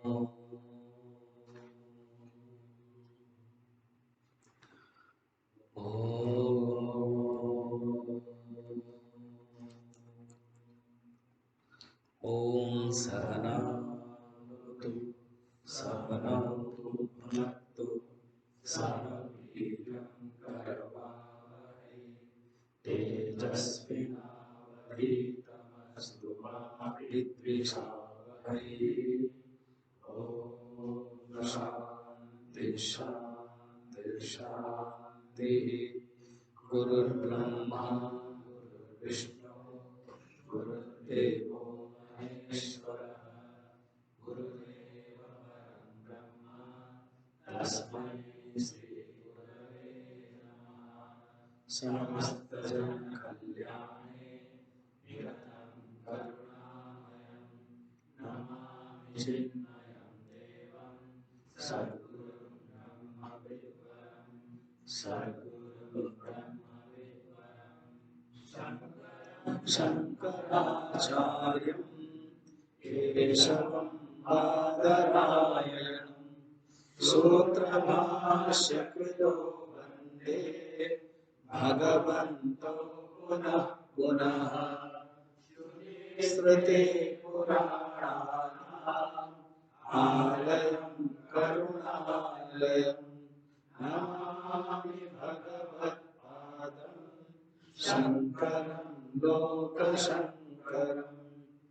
ओम सहना भवतु सहनौ भुनक्तु सह वीर्यं करवावहै तेजस्विनावधीतमस्तु मा विद्विषावहै। ओम शांति शांति शांति। गुरुर्ब्रह्मा गुरुर्विष्णु गुरुर्देवो महेश्वरः गुरुरेव परं ब्रह्म तस्मै श्री गुरवे नमः। समस्तजनकल्याणे निरतं करुणामयं नमामि चिन्मयं देवं सद्गुरुं ब्रह्मविद्वरं सद्गुरुं ब्रह्मविद्वरं शङ्कराचार्यं केशवं बादरायणं सूत्रभाष्यकृतो वन्दे भगवन्तो पुनः पुनः। श्रुते पुराणानाम् आलयं करुणालयं नमामि भगवत्पादं शङ्करं लोकशङ्करं।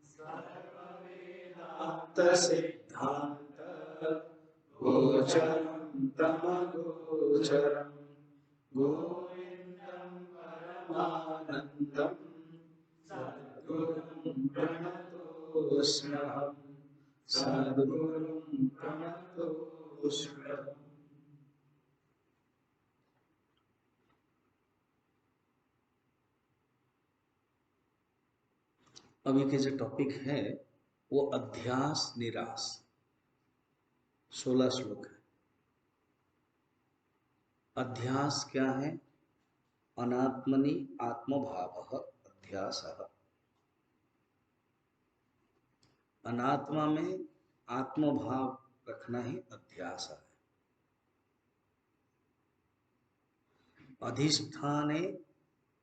सर्ववेदान्तसिद्धान्त गोचरं तमगोचरं गोविन्दं परमानन्दं सद्गुरुं प्रणतोऽस्म्यहं सद्गुरुं प्रणतोऽस्म्यहम्। अभी के जो टॉपिक है वो अध्यास निरास, 16 श्लोक है। अध्यास क्या है? अनात्मनि आत्मभावः अध्यासः। अनात्मा में आत्मभाव रखना ही अध्यास है। अधिष्ठाने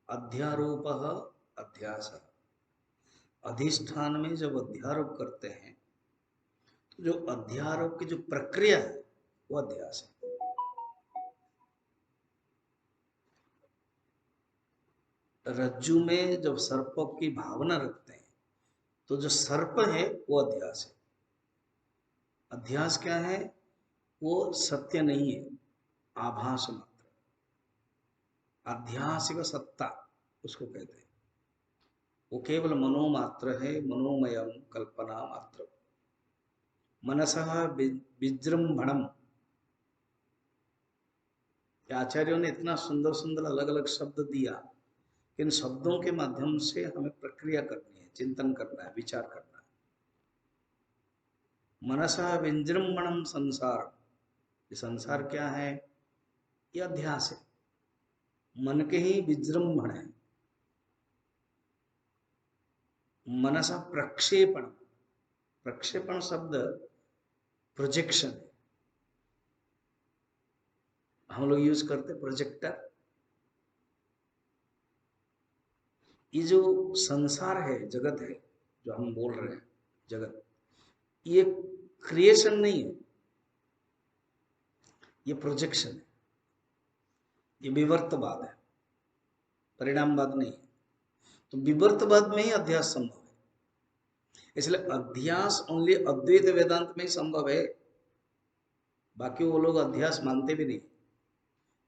अध्यारोपः अध्यासः। अधिष्ठान में जब अध्यारोप करते हैं तो जो अध्यारोप की जो प्रक्रिया है वो अध्यास है। रज्जु में जब सर्प की भावना रखते हैं तो जो सर्प है वो अध्यास है। अध्यास क्या है? वो सत्य नहीं है, आभास मात्र। आध्यासिक सत्ता उसको कहते हैं। वो केवल मनोमात्र है, मनोमयम कल्पना मात्र। मनसः विजृंभणम। आचार्यों ने इतना सुंदर सुंदर अलग अलग शब्द दिया। इन शब्दों के माध्यम से हमें प्रक्रिया करनी है, चिंतन करना है, विचार करना है। मनसः विजृंभणम संसार। ये संसार क्या है? ये अध्यास है, मन के ही विजृंभण है। मनसा प्रक्षेपण। प्रक्षेपण शब्द प्रोजेक्शन है। हम लोग यूज करते प्रोजेक्टर। ये जो संसार है, जगत है, जो हम बोल रहे हैं जगत, ये क्रिएशन नहीं है, ये प्रोजेक्शन है, ये विवर्तवाद है, परिणामवाद नहीं है। तो विवर्तवाद में ही अध्यास संभव है। इसलिए अध्यास ओनली अद्वैत वेदांत में ही संभव है। बाकी वो लोग अध्यास मानते भी नहीं,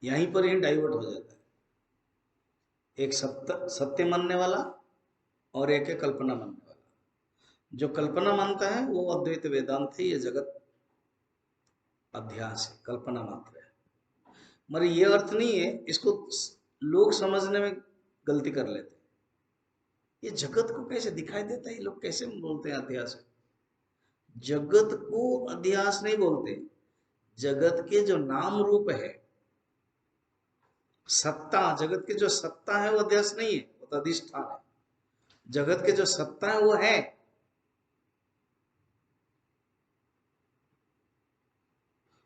यहीं पर ही डाइवर्ट हो जाता है। एक सत्य मानने वाला और एक है कल्पना मानने वाला। जो कल्पना मानता है वो अद्वैत वेदांत है, ये जगत अध्यास है, कल्पना मात्र है। मगर ये अर्थ नहीं है, इसको लोग समझने में गलती कर लेते हैं। ये जगत को कैसे दिखाई देता है, ये लोग कैसे बोलते हैं अध्यास है? जगत को अध्यास नहीं बोलते। जगत के जो नाम रूप है, सत्ता, जगत के जो सत्ता है वो अध्यास नहीं है, वो तो अधिष्ठान है। जगत के जो सत्ता है वो है।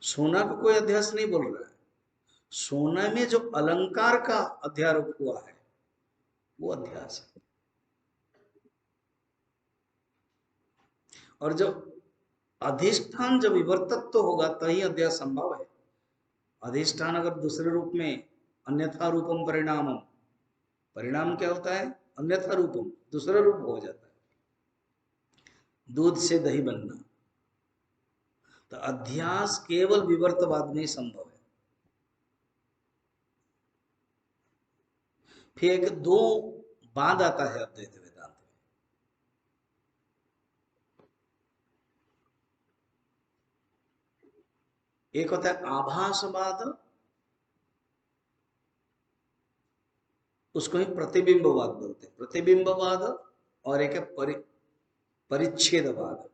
सोना को कोई अध्यास नहीं बोल रहा है, सोना में जो अलंकार का अध्यारोप हुआ है वो अध्यास है। और जब अधिष्ठान जब विवर्तत्व तो होगा तभी अध्यास संभव है। अधिष्ठान अगर दूसरे रूप में, अन्यथा रूपम परिणामम, परिणाम क्या होता है? अन्यथा रूपम, दूसरा रूप हो जाता है। दूध से दही बनना, तो अध्यास केवल विवर्तवाद में संभव है। फिर एक दो बाद आता है अद्वैत वेदांत में। एक होता है आभासवाद, उसको ही प्रतिबिंबवाद बोलते हैं, प्रतिबिंबवाद। और एक है परिच्छेदवाद।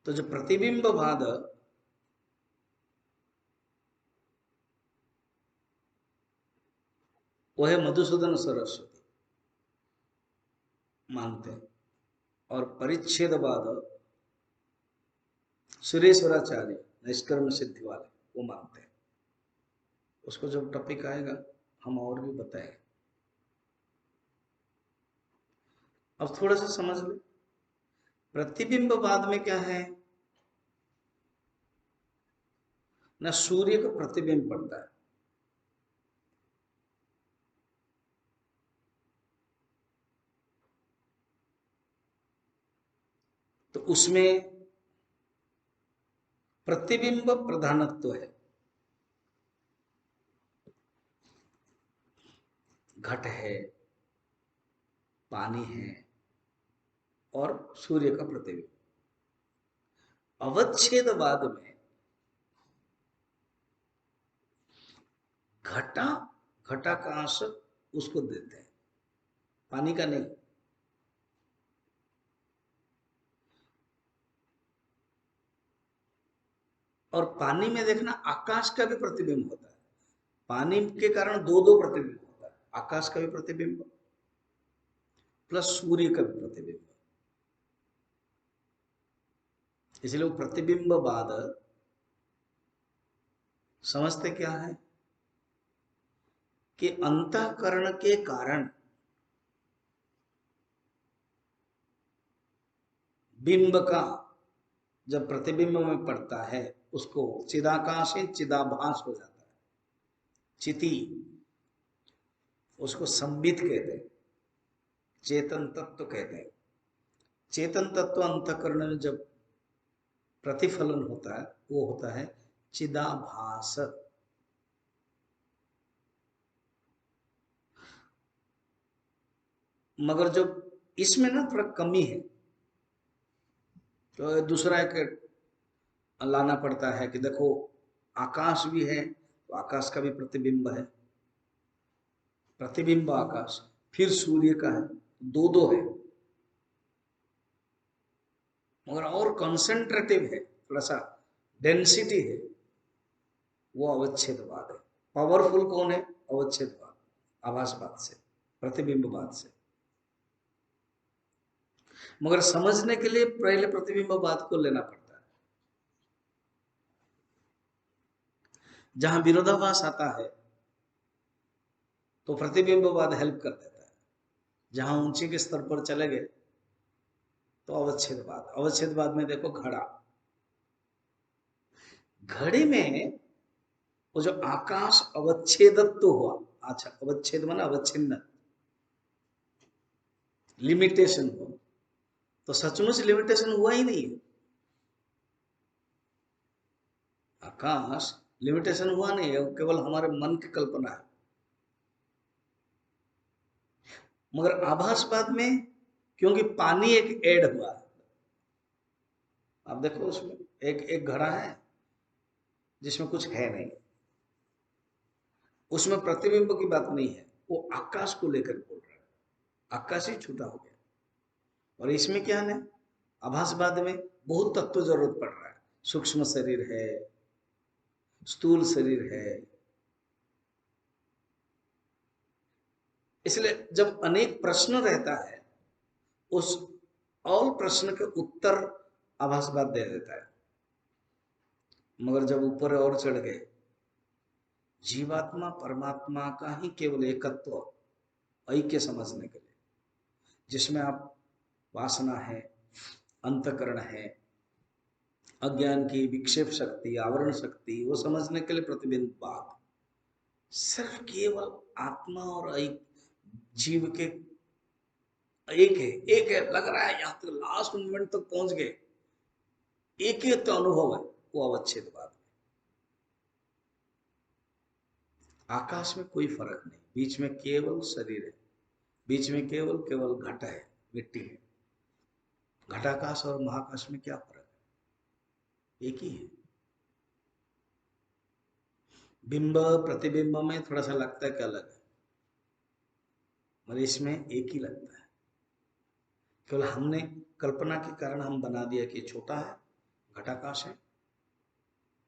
तो जो प्रतिबिंबवाद वो है मधुसूदन सरस्वती मानते हैं, और परिच्छेदवाद सुरेश्वराचार्य निष्कर्म सिद्धि वाले वो मानते हैं। उसको जब टॉपिक आएगा हम और भी बताएंगे। अब थोड़ा सा समझ ले, प्रतिबिंबवाद में क्या है ना, सूर्य का प्रतिबिंब पड़ता है, तो उसमें प्रतिबिंब प्रधानत्व है। घट है, पानी है और सूर्य का प्रतिबिंब। अवच्छेदवाद में घटा घटाकाश उसको देते हैं, पानी का नहीं। और पानी में देखना आकाश का भी प्रतिबिंब होता है, पानी के कारण दो दो प्रतिबिंब होता है, आकाश का भी प्रतिबिंब प्लस सूर्य का भी प्रतिबिंब। इसलिए वो प्रतिबिंबवाद समझते क्या है कि अंतःकरण के कारण बिंब का जब प्रतिबिंब में पड़ता है उसको चिदाकाश चिदाभास हो जाता है, चिति, उसको संबित कहते हैं, चेतन तत्व कहते हैं। चेतन तत्व अंतःकरण में जब प्रतिफलन होता है वो होता है चिदाभास। मगर जब इसमें ना थोड़ा कमी है, तो दूसरा एक लाना पड़ता है कि देखो आकाश भी है तो आकाश का भी प्रतिबिंब है, प्रतिबिंब आकाश, फिर सूर्य का है, दो दो है। मगर और कंसंट्रेटिव है, थोड़ा सा डेंसिटी है, वो अवच्छेदवाद है। पावरफुल कौन है? अवच्छेदवाद, आभासवाद से, प्रतिबिंबवाद से। मगर समझने के लिए पहले प्रतिबिंबवाद को लेना पड़ता है। जहां विरोधाभास आता है तो प्रतिबिंबवाद हेल्प कर देता है, जहां ऊंचे के स्तर पर चले गए तो अवच्छेदवाद। अवच्छेदवाद में देखो घड़ा, घड़े में वो जो आकाश अवच्छेदत्व तो हुआ, अच्छा अवच्छेद माना अवच्छिन्न, लिमिटेशन हो, तो सचमुच लिमिटेशन हुआ ही नहीं। आकाश लिमिटेशन हुआ नहीं है, केवल हमारे मन की कल्पना है। मगर आभासवाद में क्योंकि पानी एक ऐड हुआ है, आप देखो उसमें एक एक घड़ा है जिसमें कुछ है नहीं, उसमें प्रतिबिंब की बात नहीं है, वो आकाश को लेकर बोल रहा है, आकाश ही छूटा हो गया। और इसमें क्या है, आभासवाद में बहुत तत्व जरूरत पड़ रहा है, सूक्ष्म शरीर है, स्थूल शरीर है। इसलिए जब अनेक प्रश्न रहता है उस ऑल प्रश्न के उत्तर आभासवाद दे देता है, मगर जब ऊपर और चढ़ गए, जीवात्मा परमात्मा का ही केवल एकत्व, ऐक्य समझने के लिए, जिसमें आप वासना है, अंतकरण है, अज्ञान की विक्षेप शक्ति, आवरण शक्ति, वो समझने के लिए प्रतिबिंबवाद, सिर्फ केवल आत्मा और जीव के एक है, लग रहा है यहां तक लास्ट मोमेंट तक पहुंच गए, एक ही तो अनुभव है, वो अवच्छेदवाद। आकाश में कोई फर्क नहीं, बीच में केवल शरीर है, बीच में केवल केवल घट है, मिट्टी है। घटाकाश और महाकाश में क्या फर्क है? एक ही है। बिंब प्रतिबिंब में थोड़ा सा लगता है कि अलग है, मगर इसमें एक ही लगता है। केवल हमने कल्पना के कारण हम बना दिया कि छोटा है, घटाकाश है,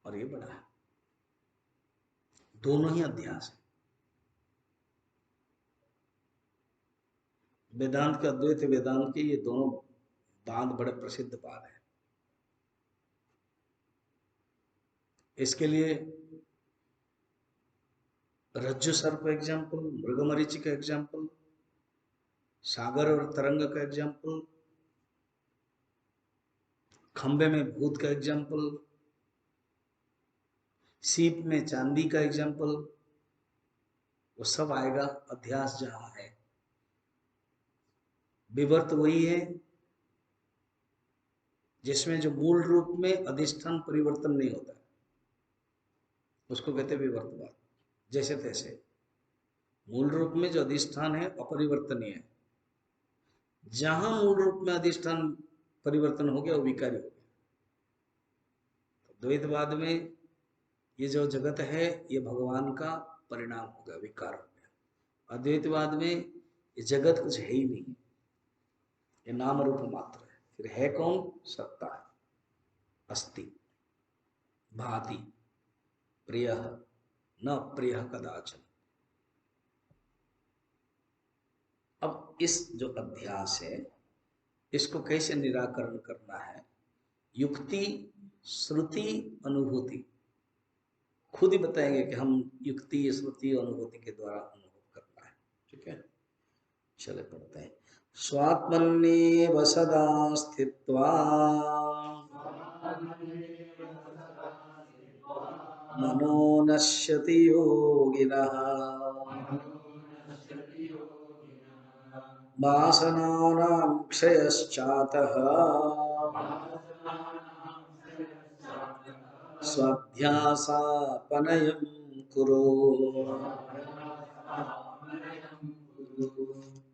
और ये बड़ा है। दोनों ही अध्यास है। वेदांत के, अद्वैत वेदांत के ये दोनों बात बड़े प्रसिद्ध बात है। इसके लिए रज्जु सर्प का एग्जाम्पल, मृगमरीचि का एग्जाम्पल, सागर और तरंग का एग्जाम्पल, खंबे में भूत का एग्जाम्पल, सीप में चांदी का एग्जाम्पल, वो सब आएगा अध्यास जहां है। विवर्त वही है जिसमें जो मूल रूप में अधिष्ठान परिवर्तन नहीं होता, उसको कहते हैं विवर्तवाद। जैसे तैसे मूल रूप में जो अधिष्ठान है अपरिवर्तनीय है, जहां मूल रूप में अधिष्ठान परिवर्तन हो गया वो विकारी हो गया। तो द्वैतवाद में ये जो जगत है ये भगवान का परिणाम हो गया, विकार हो गया। अद्वैतवाद में ये जगत कुछ है ही नहीं, ये नाम रूप मात्र है। फिर है कौन? सत्ता है, अस्ति, भाति, प्रिय, न प्रिय कदाचन। अब इस जो अध्यास है इसको कैसे निराकरण करना है? युक्ति, श्रुति, अनुभूति खुद ही बताएंगे कि हम युक्ति, श्रुति, अनुभूति के द्वारा अनुभव करना है। ठीक है, चले पढ़ते हैं। स्वात्मन्येव सदा स्थित्वा मनो नश्यति योगिनः वासनानां क्षयश्चातः स्वाध्यासापनयं कुरु।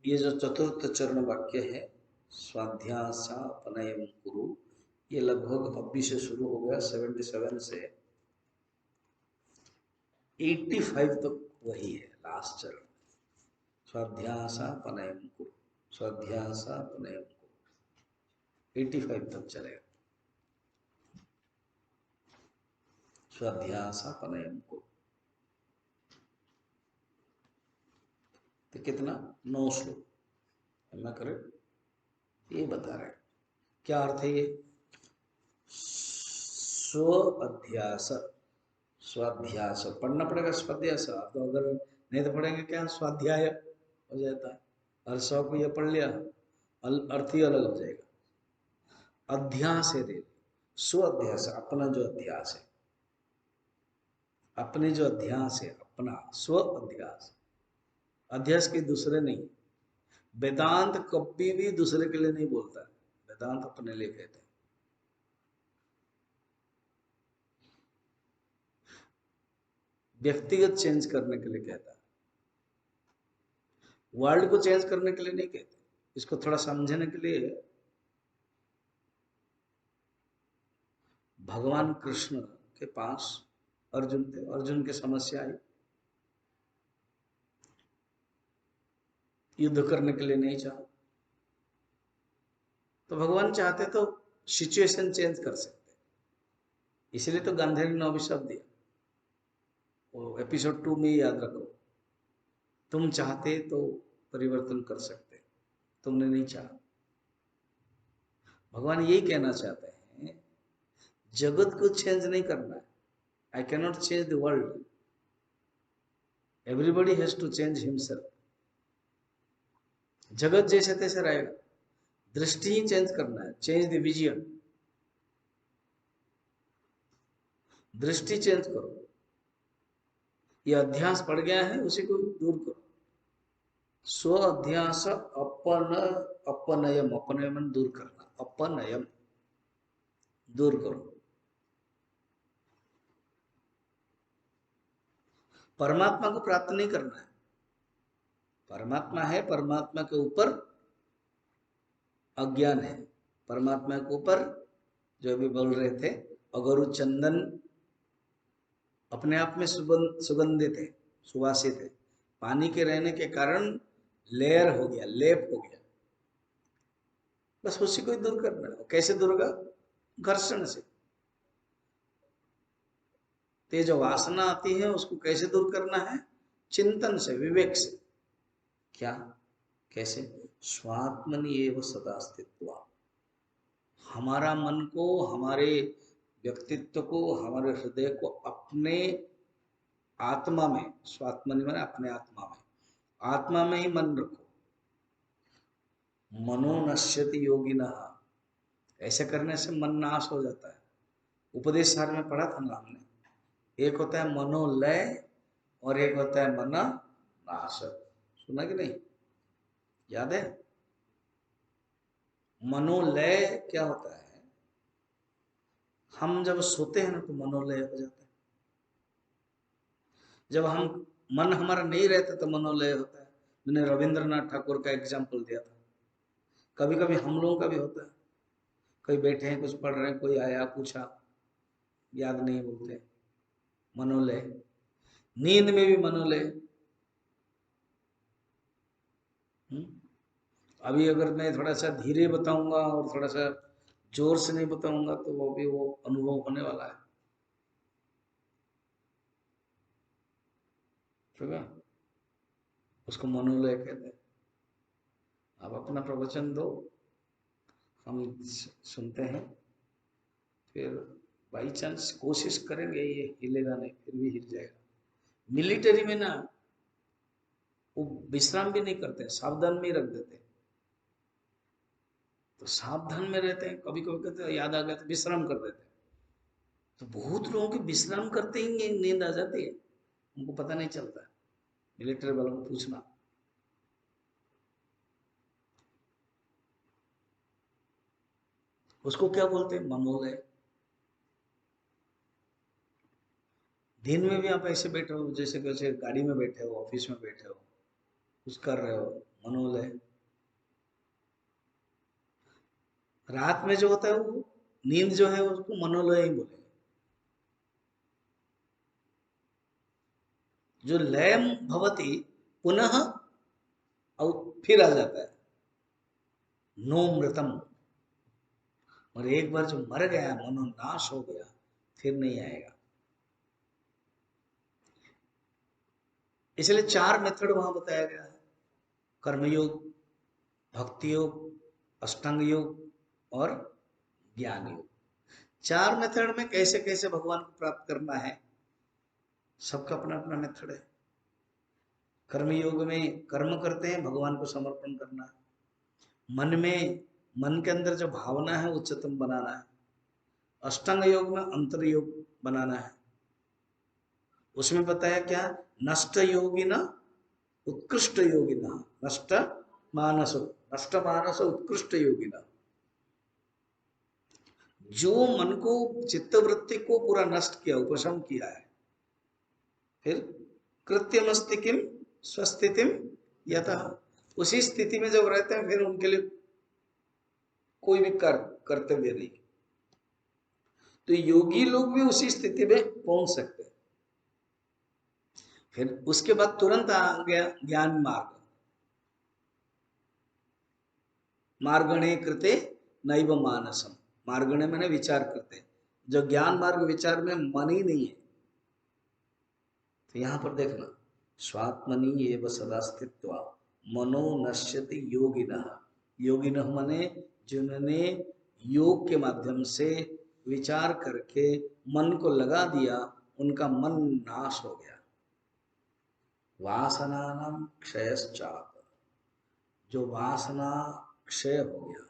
ये जो चतुर्थ चरण वाक्य है, स्वाध्यासापनयं कुरु, ये लगभग अभी से शुरू हो गया, 77 से 85 तक वही है लास्ट चरण। स्वाध्यासापनयं कुरु, स्वाध्यासापनयं कुरु, 85 तक चलेगा। स्वाध्यासापनयं कुरु तो कितना? 9 श्लोक ना करे, ये बता रहे क्या अर्थ है। ये स्व अध्यास, स्वाध्यास पढ़ना पड़ेगा, स्वाध्यास। तो अगर नहीं तो पढ़ेंगे क्या? स्वाध्याय हो जाता है, और स्व को ये पढ़ लिया, अर्थ ही अलग हो जाएगा। अध्यास है दे, स्व अध्यास, अपना जो अध्यास है, अपने जो अध्यास है, अपना स्व अध्यास। अध्यास के दूसरे नहीं। वेदांत कभी भी दूसरे के लिए नहीं बोलता है, वेदांत अपने लिए कहते हैं। व्यक्तिगत चेंज करने के लिए कहता है, वर्ल्ड को चेंज करने के लिए नहीं कहते। इसको थोड़ा समझने के लिए भगवान कृष्ण के पास अर्जुन थे, अर्जुन की समस्या आई, युद्ध करने के लिए नहीं चाहा, तो भगवान चाहते तो सिचुएशन चेंज कर सकते, इसलिए तो गांधारी ने अभिशाप दिया। वो एपिसोड 2 में याद रखो, तुम चाहते तो परिवर्तन कर सकते, तुमने नहीं चाहा। भगवान यही कहना चाहते हैं, जगत को चेंज नहीं करना है। I cannot change the world, everybody has to change himself. जगत जैसे तैसे रहेगा, दृष्टि ही चेंज करना है, चेंज द विजन। दृष्टि चेंज करो, ये अध्यास पड़ गया है उसी को दूर करो। स्व अध्यास अपनयम, अपनयम दूर करना, अपनयम दूर करो। परमात्मा को प्राप्त नहीं करना है, परमात्मा है, परमात्मा के ऊपर अज्ञान है। परमात्मा के ऊपर जो अभी बोल रहे थे, अगरु चंदन अपने आप में सुगंधित है, सुवासित है, पानी के रहने के कारण लेयर हो गया, लेप हो गया, बस उसी को ही दूर करना है। कैसे दूर होगा? घर्षण से। तो जो वासना आती है उसको कैसे दूर करना है? चिंतन से, विवेक से। क्या? कैसे? स्वात्मनि एव सदा अस्तित्व। हमारा मन को, हमारे व्यक्तित्व को, हमारे हृदय को अपने आत्मा में, स्वात्मनि माने अपने आत्मा में, आत्मा में ही मन रखो। मनो नश्यति योगिनः, ऐसे करने से मन नाश हो जाता है। उपदेश सार में पढ़ा था ना हमने, एक होता है मनोलय और एक होता है मन नाश। सुना कि नहीं? याद है? मनोलय क्या होता है? हम जब सोते हैं ना तो मनोलय हो जाता है। जब हम मन हमारा नहीं रहता तो मनोलय होता है। मैंने रविंद्रनाथ ठाकुर का एग्जाम्पल दिया था। कभी कभी हम लोगों का भी होता है, कोई बैठे हैं, कुछ पढ़ रहे हैं, कोई आया पूछा, याद नहीं बोलते, मनोलय। नींद में भी मनोलय। अभी अगर मैं थोड़ा सा धीरे बताऊंगा और थोड़ा सा जोर से नहीं बताऊंगा तो वो भी वो अनुभव होने वाला है, ठीक है? उसको मनोलय कहते हैं। आप अपना प्रवचन दो, हम सुनते हैं, फिर बाई चांस कोशिश करेंगे, ये हिलेगा नहीं, फिर भी हिल जाएगा। मिलिट्री में ना वो विश्राम भी नहीं करते, सावधान में ही रख देते। तो सावधान में रहते हैं, कभी कभी कहते हैं याद आ गया तो विश्राम कर देते हैं। तो बहुत लोगों की विश्राम करते ही नींद आ जाती है, उनको पता नहीं चलता। मिलिट्री वालों को पूछना। उसको क्या बोलते हैं? मनोलय। दिन में भी आप ऐसे बैठे हो, जैसे कैसे गाड़ी में बैठे हो, ऑफिस में बैठे हो, कुछ कर रहे हो, मनोलय। रात में जो होता है वो नींद जो है उसको मनोलय ही बोलेंगे। जो लयम भवति पुनः, और फिर आ जाता है नो मृतम। और एक बार जो मर गया, मनोनाश हो गया, फिर नहीं आएगा। इसलिए 4 मेथड वहां बताया गया है, कर्मयोग, भक्ति योग, अष्टांग योग और ज्ञान योग। 4 मेथड में कैसे कैसे भगवान को प्राप्त करना है, सबका अपना अपना मेथड है। कर्म योग में कर्म करते हैं, भगवान को समर्पण करना है। मन में, मन के अंदर जो भावना है उच्चतम बनाना है। अष्टांग योग में अंतर योग बनाना है। उसमें बताया क्या? नष्ट योगी न उत्कृष्ट योगी न, नष्ट मानस, नष्ट मानस उत्कृष्ट योगी न। जो मन को, चित्तवृत्ति को पूरा नष्ट किया, उपशम किया है, फिर कृत्यमस्ति किम स्वस्थितिम यतः, उसी स्थिति में जब रहते हैं फिर उनके लिए कोई भी कर्तव्य नहीं। तो योगी लोग भी उसी स्थिति में पहुंच सकते हैं। फिर उसके बाद तुरंत आ गया ज्ञान मार्ग। मार्गणे कृते नैव मानसम, मार्गणे मैंने विचार करते। जो ज्ञान मार्ग विचार में मन ही नहीं है, तो यहां पर देखना, स्वात्मनि एव सदास्तित्वा मनो नश्यति योगिनः। योगिनः माने जिन्होंने योग के माध्यम से विचार करके मन को लगा दिया, उनका मन नाश हो गया। वासनानां क्षयश्चात्, जो वासना क्षय हो गया,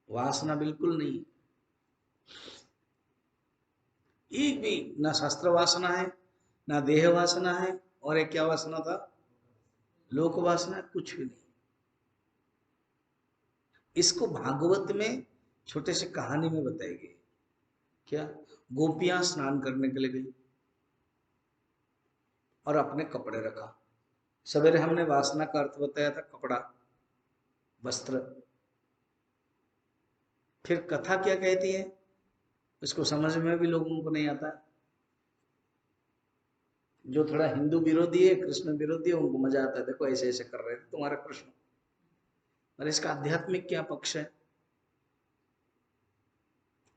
वासना बिल्कुल नहीं, एक भी ना शास्त्र वासना है, ना देह वासना है, और एक क्या वासना था, लोक वासना, कुछ भी नहीं। इसको भागवत में छोटे से कहानी में बताई गई। क्या, गोपियां स्नान करने के लिए गई और अपने कपड़े रखा। सवेरे हमने वासना का अर्थ बताया था कपड़ा, वस्त्र। फिर कथा क्या कहती है, इसको समझ में भी लोगों को नहीं आता। जो थोड़ा हिंदू विरोधी है, कृष्ण विरोधी है, उनको मजा आता है, देखो ऐसे ऐसे कर रहे थे तुम्हारा कृष्ण। और इसका आध्यात्मिक क्या पक्ष है,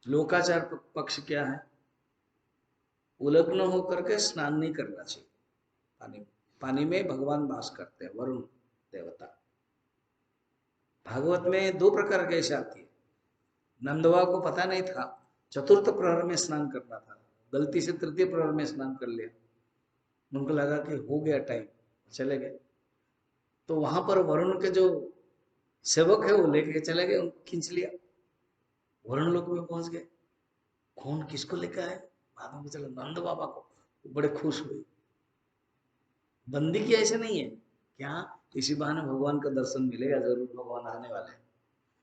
लोकाचार पक्ष क्या है? उलग्न होकर के स्नान नहीं करना चाहिए पानी में। पानी में भगवान वास करते हैं, वरुण देवता। भागवत में दो प्रकार की ऐसे आती है। नंदवा को पता नहीं था, चतुर्थ प्रहर में स्नान करना था, गलती से तृतीय प्रहर में स्नान कर लिया। उनको लगा कि हो गया टाइम, चले गए। तो वहां पर वरुण के जो सेवक है वो लेके चले गए, उनको खींच लिया, वरुण लोक में पहुंच गए। कौन किसको लेकर आए, बाद में चलो नंद बाबा को, बड़े खुश हुए। बंदी की ऐसे नहीं है, क्या इसी बहाने भगवान का दर्शन मिलेगा, जरूर भगवान आने वाले हैं।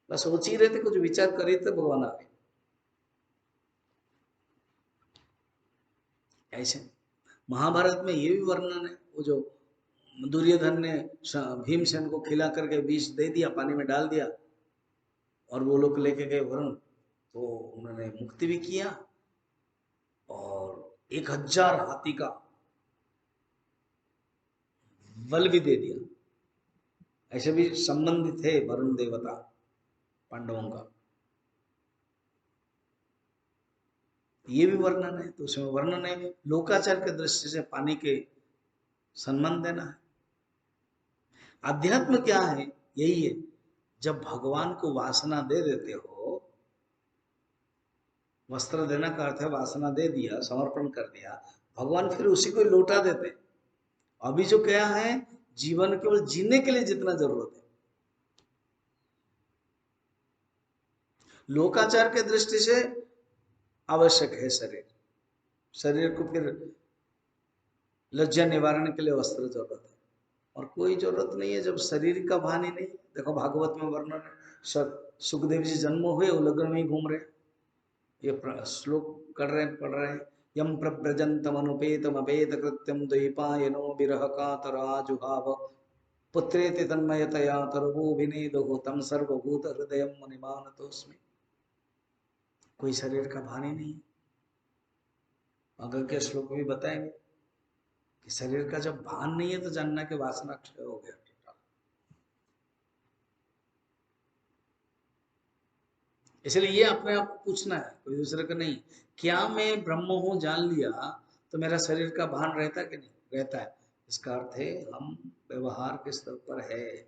बस सोच ही रहे थे, कुछ विचार कर रहे थे, भगवान आ गए। ऐसे महाभारत में ये भी वर्णन है, वो जो दुर्योधन ने भीमसेन को खिला करके विष दे दिया, पानी में डाल दिया, और वो लोग लेके गए वरुण, तो उन्होंने मुक्ति भी किया और 1000 हाथी का बल भी दे दिया। ऐसे भी संबंध थे वरुण देवता पांडवों का, ये भी वर्णन है। तो उसमें वर्णन है लोकाचार के दृष्टि से पानी के सम्मान देना है। अध्यात्म क्या है, यही है, जब भगवान को वासना दे देते हो, वस्त्र देना का अर्थ है वासना दे दिया, समर्पण कर दिया, भगवान फिर उसी को लौटा देते। अभी जो क्या है, जीवन केवल जीने के लिए जितना जरूरत है। लोकाचार के दृष्टि से आवश्यक है शरीर, शरीर को फिर लज्जा निवारण के लिए वस्त्र जरूरत है, और कोई जरूरत नहीं है जब शरीर का भान ही नहीं। देखो भागवत में वर्णन है, सुखदेव जी जन्म हुए उलग्न में ही घूम रहे, ये श्लोक कर रहे पढ़ रहे हैं। यम प्रव्रजंतम अनुपेतम अपेत कृत्यम द्वैपायनो विरह कातराजुहाव पुत्रेति तन्मयतया तर्वो विनेदो तम सर्वभूत हृदय मुनिमानतोस्मि। कोई शरीर का भान ही नहीं। आगे के श्लोक भी बताएंगे कि शरीर का जब भान नहीं है तो जानना कि वासना क्षय हो गया। इसलिए ये अपने आप को पूछना है, कोई दूसरे का नहीं। क्या मैं ब्रह्म हूं जान लिया तो मेरा शरीर का भान रहता कि नहीं रहता है? इसका अर्थ है हम व्यवहार के स्तर पर है,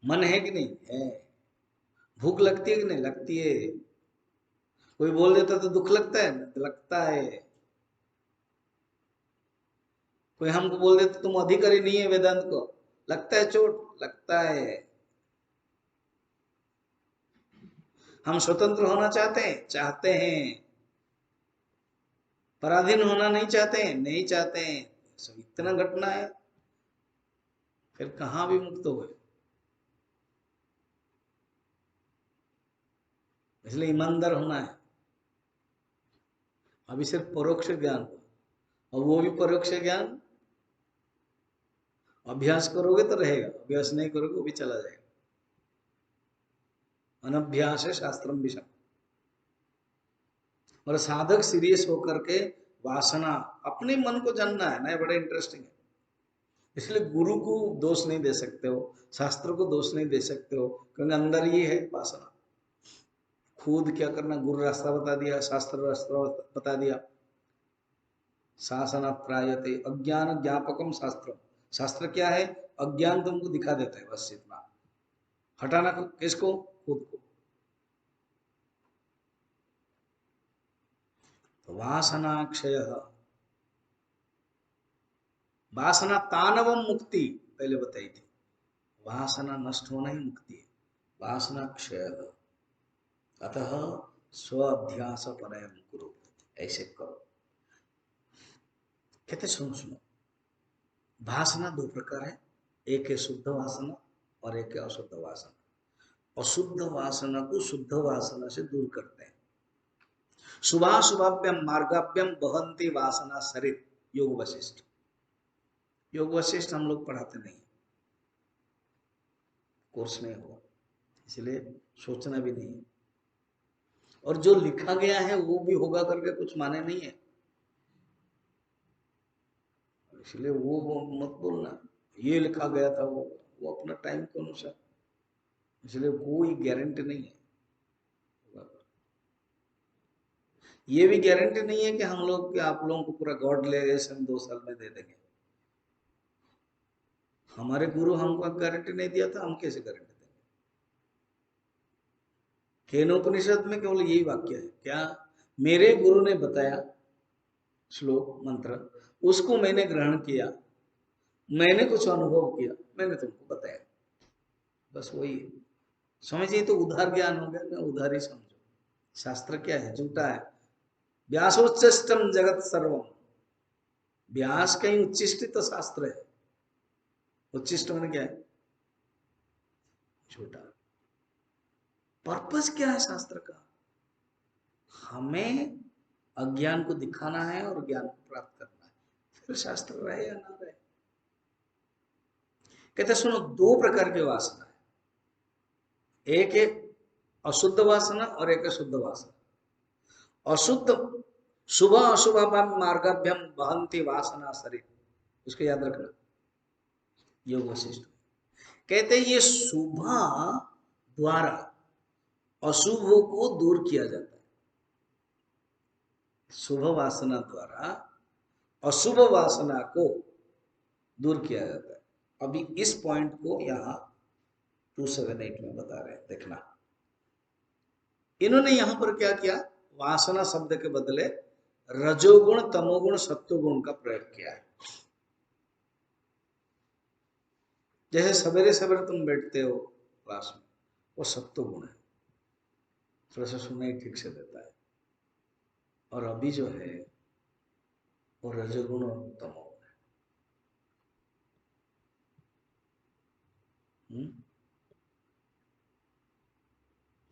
मन है कि नहीं है, भूख लगती है कि नहीं लगती है, कोई बोल देता तो दुख लगता है, लगता है, कोई हमको बोल देता तुम अधिकारी नहीं है वेदांत को, लगता है चोट, लगता है। हम स्वतंत्र होना चाहते हैं, पराधीन होना नहीं चाहते हैं, सब इतना घटना है, फिर कहां भी मुक्त हुए। इसलिए ईमानदार होना है। अभी सिर्फ परोक्ष ज्ञान, और वो भी परोक्ष ज्ञान अभ्यास करोगे तो रहेगा, अभ्यास नहीं करोगे वो भी चला जाएगा। अनभ्यास है शास्त्रम विषम। और साधक सीरियस होकर के वासना, अपने मन को जानना है ना, बड़ा इंटरेस्टिंग है। इसलिए गुरु को दोष नहीं दे सकते हो, शास्त्र को दोष नहीं दे सकते हो, क्योंकि अंदर ये है वासना। खुद क्या करना, गुरु रास्ता बता दिया, शास्त्र रास्ता बता दिया। शासन प्रायते अज्ञान ज्ञापकम शास्त्र, शास्त्र क्या है, अज्ञान तुमको दिखा देता है, बस इतना। हटाना किसको, खुद को। वासनाक्षय, वासना तानवम मुक्ति पहले बताई थी। वासना नष्ट होना ही मुक्ति है, वासना क्षय। अतः स्वाध्यास परयम कुरु, ऐसे करो। कहते सुनो सुनो, वासना दो प्रकार है, एक है शुद्ध वासना और एक है अशुद्ध वासना। अशुद्ध वासना को शुद्ध वासना से दूर करते हैं। शुभाशुभाभ्यम मार्गाभ्यम बहंती वासना सरित, योग वशिष्ठ। योग वशिष्ठ हम लोग पढ़ाते नहीं, कोर्स नहीं हुआ, इसलिए सोचना भी नहीं है। और जो लिखा गया है वो भी होगा करके कुछ माने नहीं है, इसलिए वो मत बोलना ये लिखा गया था, वो अपना टाइम के अनुसार, इसलिए कोई गारंटी नहीं है। ये भी गारंटी नहीं है कि हम लोग आप लोगों को पूरा गॉड लेसन 2 साल में दे देंगे। हमारे गुरु हमको गारंटी नहीं दिया था, हम कैसे गारंटी देंगे? केनोपनिषद में केवल यही वाक्य है, क्या मेरे गुरु ने बताया श्लोक मंत्र, उसको मैंने ग्रहण किया, मैंने कुछ अनुभव किया, मैंने तुमको बताया, बस वही है। समझिए तो उधार ज्ञान हो गया, मैं उधार ही समझो। शास्त्र क्या है? झूठा है। व्यासोच्चिष्टम जगत सर्वम, व्यास का ही उच्चिष्ट तो शास्त्र है। उच्चिष्ट मैंने क्या है? झूठा। पर्पस क्या है शास्त्र का? हमें अज्ञान को दिखाना है और ज्ञान को प्राप्त करना है, फिर शास्त्र रहे या ना रहे। कहते सुनो, 2 प्रकार की वासना है, एक है अशुद्ध वासना और एक है शुद्ध वासना। अशुद्ध शुभ अशुभ मार्गाभ्यम बहंती वासना शरीर, उसको याद रखना। योग वशिष्ठ कहते हैं ये शुभ द्वारा अशुभ को दूर किया जाता है, शुभ वासना द्वारा अशुभ वासना को दूर किया जाता है। अभी इस पॉइंट को यहां 278 में बता रहे हैं, देखना। इन्होंने यहां पर क्या किया, वासना शब्द के बदले रजोगुण तमोगुण सत्वगुण का प्रयोग किया है। जैसे सवेरे सवेरे तुम बैठते हो क्लास में, वो सत्वगुण है, थोड़ा सा सुनाई ठीक से देता है। और अभी जो है वो रजोगुण और तमोगुण है।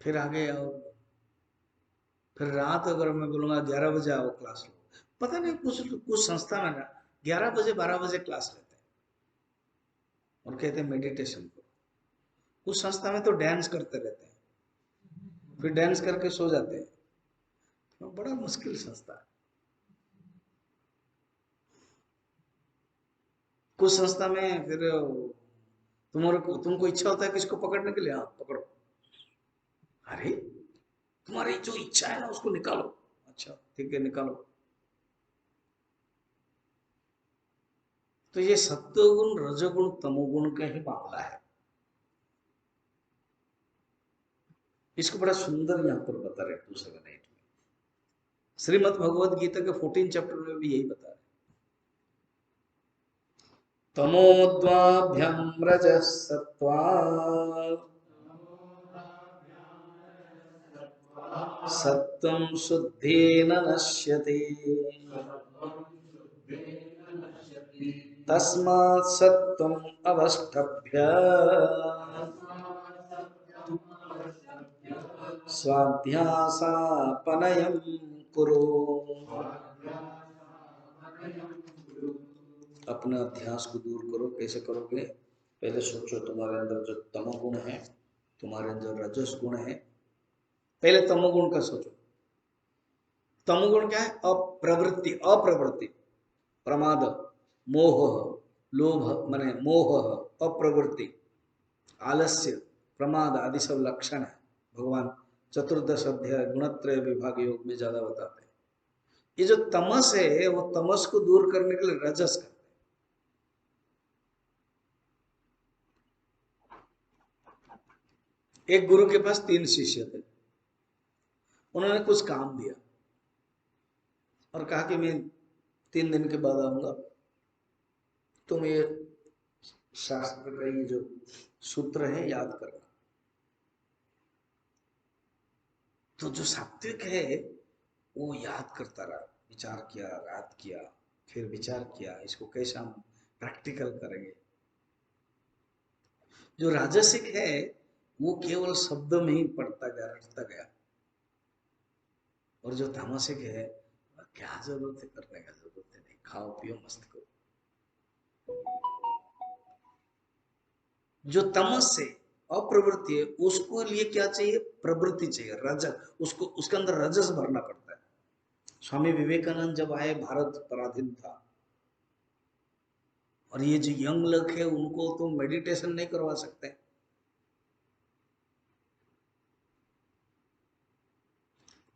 फिर आगे आओ, फिर रात अगर मैं बोलूंगा 11 बजे आओ क्लास लो, पता नहीं कुछ कुछ संस्था में ना 11 बजे 12 बजे क्लास लेते हैं और कहते हैं मेडिटेशन करो। कुछ संस्था में तो डांस करते रहते हैं, फिर डांस करके सो जाते हैं, तो बड़ा मुश्किल संस्था है। कुछ संस्था में फिर तुमको इच्छा होता है किसको पकड़ने के लिए, हाँ पकड़ो। अरे तुम्हारी जो इच्छा है ना उसको निकालो, अच्छा ठीक है निकालो। तो ये सत्वगुण रजोगुण तमोगुण का ही मामला है। इसको बड़ा सुंदर यहाँ पर बता रहे 278 में। श्रीमद् भगवद गीता के 14 चैप्टर में भी यही बता रहे। तमोद्वाभ्यम रजः सत्त्वात् सत्त्वं शुद्धेन नश्यति, तस्मात् सत्त्वम् अवष्टभ्य स्वाध्यासापनयं कुरु। अपने अध्यास को दूर करो। कैसे करोगे? पहले सोचो तुम्हारे अंदर जो तमोगुण है, तुम्हारे अंदर रजस गुण है, पहले तमोगुण का सोचो। तमोगुण क्या है? अप्रवृत्ति, अप्रवृत्ति, प्रमाद, मोह, लोभ माने मोह, अप्रवृत्ति, आलस्य, प्रमाद आदि सब लक्षण है। भगवान चतुर्दश अध्याय गुणत्रय विभाग योग में ज्यादा बताते हैं। ये जो तमस है वो तमस को दूर करने के लिए रजस करते हैं। एक गुरु के पास 3 शिष्य थे, उन्होंने कुछ काम दिया। और कहा कि मैं 3 दिन के बाद आऊंगा, तुम ये शास्त्र का ये जो सूत्र है याद करना। तो जो सात्विक है वो याद करता रहा, विचार किया, रात किया, फिर विचार किया इसको कैसे हम प्रैक्टिकल करेंगे। जो राजसिक है वो केवल शब्द में ही पढ़ता गया, रटता गया। और जो तामसिक है, क्या जरूरत है करने का, जरूरत है नहीं, खाओ पियो मस्त करो। जो तमस से अप्रवृत्ति है उसको लिए क्या चाहिए, प्रवृत्ति चाहिए, रजस, उसको उसके अंदर रजस भरना पड़ता है। स्वामी विवेकानंद जब आए, भारत पराधीन था, और ये जो यंग लोग है उनको तो मेडिटेशन नहीं करवा सकते।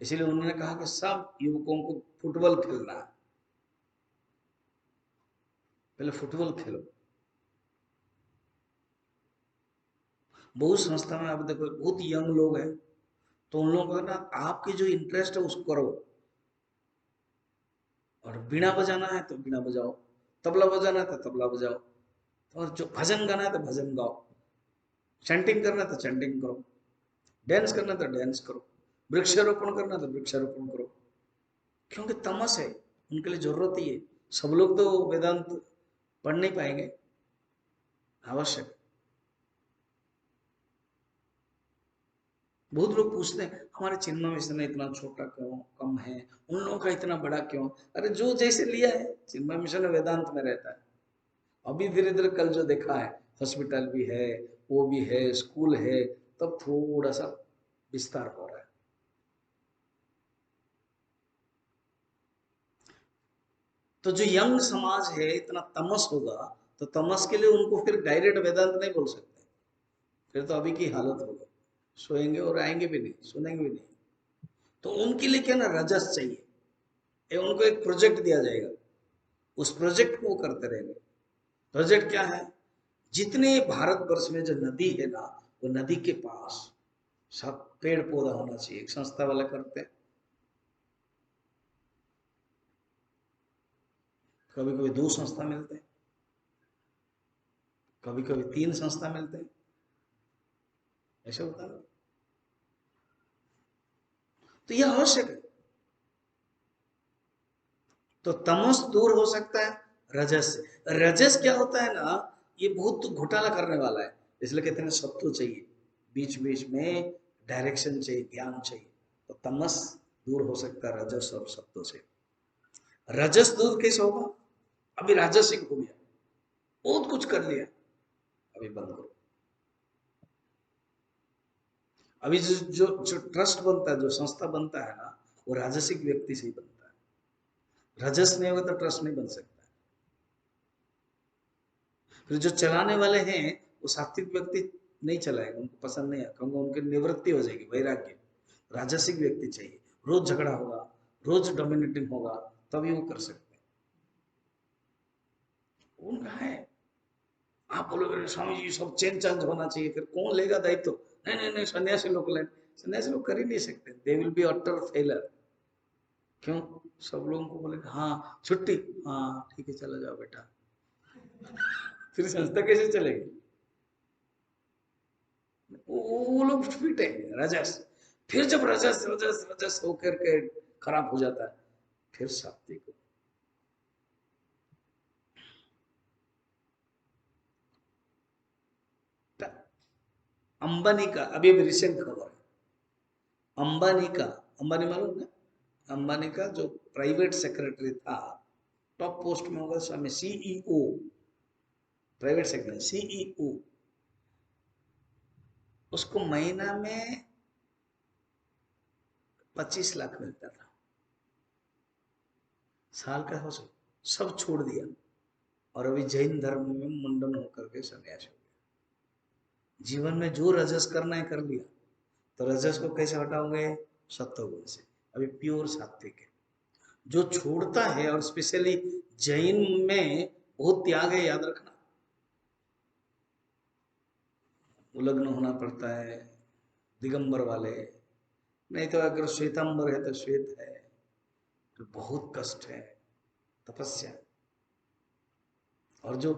इसीलिए उन्होंने कहा कि सब युवकों को फुटबॉल खेलना है, पहले फुटबॉल खेलो। बहुत संस्था में आप देखो बहुत यंग लोग हैं, तो उन लोगों को ना आपकी जो इंटरेस्ट है उसको करो। और बीना बजाना है तो बीना बजाओ, तबला बजाना है तो तबला बजाओ, और जो भजन गाना है तो भजन गाओ, चैंटिंग करना है तो चैंटिंग करो, डांस करना है तो डांस करो, वृक्षारोपण करना है तो वृक्षारोपण करो। क्योंकि तमस है, उनके लिए जरूरत ही है। सब लोग तो वेदांत पढ़ नहीं पाएंगे, आवश्यक। बहुत लोग पूछते हैं हमारे चिन्मय मिशन में इतना छोटा क्यों, कम है, उन लोगों का इतना बड़ा क्यों। अरे जो जैसे लिया है, चिन्मय मिशन वेदांत में रहता है। अभी धीरे धीरे कल जो देखा है, हॉस्पिटल भी है, वो भी है, स्कूल है, तब थोड़ा सा विस्तार हो रहा है। तो जो यंग समाज है इतना तमस होगा, तो तमस के लिए उनको फिर डायरेक्ट वेदांत नहीं बोल सकते, फिर तो अभी की हालत होगी, सोएंगे और आएंगे भी नहीं, सुनेंगे भी नहीं। तो उनके लिए क्या ना, रजस चाहिए। उनको एक प्रोजेक्ट दिया जाएगा, उस प्रोजेक्ट को वो करते रहेंगे। प्रोजेक्ट क्या है, जितने भारतवर्ष में जो नदी है ना, वो नदी के पास सब पेड़ पौधा होना चाहिए। एक संस्था वाले करते हैं, कभी कभी 2 संस्था मिलते हैं, कभी कभी 3 संस्था मिलते हैं, ऐसा होता है। तो यह आवश्यक है। तो तमस दूर हो सकता है रजस से। रजस क्या होता है ना, ये बहुत घोटाला करने वाला है, इसलिए कहते हैं सत्व चाहिए, बीच बीच में डायरेक्शन चाहिए, ज्ञान चाहिए। तो तमस दूर हो सकता है रजस और सत्व से। रजस दूर कैसे होगा, अभी राजसिक हो गया, बहुत कुछ कर लिया, अभी बंद करो। अभी जो ट्रस्ट बनता है, जो संस्था बनता है ना, वो राजसिक व्यक्ति से ही बनता है। रजस नहीं होगा तो ट्रस्ट नहीं बन सकता। फिर जो चलाने वाले हैं वो सात्विक व्यक्ति नहीं चलाएगा, उनको पसंद नहीं है, क्योंकि उनकी निवृत्ति हो जाएगी, वैराग्य। राजसिक व्यक्ति चाहिए, रोज झगड़ा होगा, रोज डोमिनेटिंग होगा, तभी वो कर सकते हैं। उनका है। आप बोलोगे स्वामी जी सब चेंज चेंज होना चाहिए, फिर कौन लेगा दायित्व। नहीं नहीं नहीं, सन्यासी लोग लें। सन्यासी लोग कर ही नहीं सकते, they will be utter failure. क्यों, सब लोगों को बोले हाँ छुट्टी, हाँ ठीक है चला जाओ बेटा, फिर संस्था कैसे चलेगी। वो लोग फिट है, रजस। फिर जब रजस रजस रजस होकर के खराब हो जाता है, फिर सात्विक। अंबानी का अभी अभी रिसेंट खबर है, अंबानी का, अंबानी मालूम ना, अंबानी का जो प्राइवेट सेक्रेटरी था, टॉप पोस्ट में होगा स्वामी, सीईओ, प्राइवेट सेक्रेटरी सीईओ, उसको महीना में 25 लाख मिलता था, साल का हो सब छोड़ दिया, और अभी जैन धर्म में मुंडन होकर के सन्यासी हो गया। जीवन में जो रजस करना है कर लिया, तो रजस को कैसे हटाओगे, सत्वगुण से। अभी प्योर सात्विक है। जो छोड़ता है, और स्पेशली जैन में बहुत त्याग है, याद रखना, उलग्न होना पड़ता है, दिगंबर वाले, नहीं तो अगर श्वेतांबर है तो श्वेत है, तो बहुत कष्ट है, तपस्या। और जो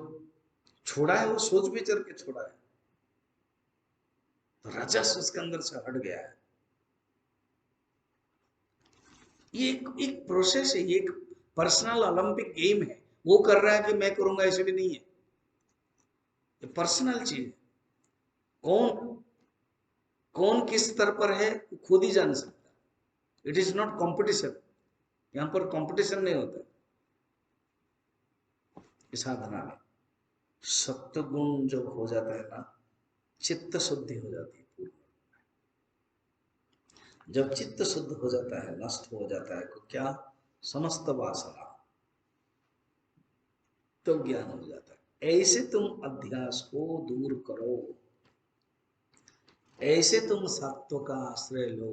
छोड़ा है वो सोच विचार के छोड़ा है, तो रजस उसके अंदर से हट गया है। ये एक प्रोसेस है, ये एक पर्सनल ओलंपिक गेम है। वो कर रहा है कि मैं करूंगा, ऐसे भी नहीं है, ये पर्सनल चीज है। कौन कौन किस स्तर पर है वो खुद ही जान सकता है। इट इज नॉट कंपटीशन, यहाँ पर कंपटीशन नहीं होता। इस साधना में सत्व गुण जब हो जाता है ना, चित्त शुद्धि हो जाती है पूर्ण। जब चित्त शुद्ध हो जाता है, नष्ट हो जाता है, तो क्या, समस्त वासना, तो ज्ञान हो जाता है। ऐसे तुम अध्यास को दूर करो, ऐसे तुम सत्व का आश्रय लो।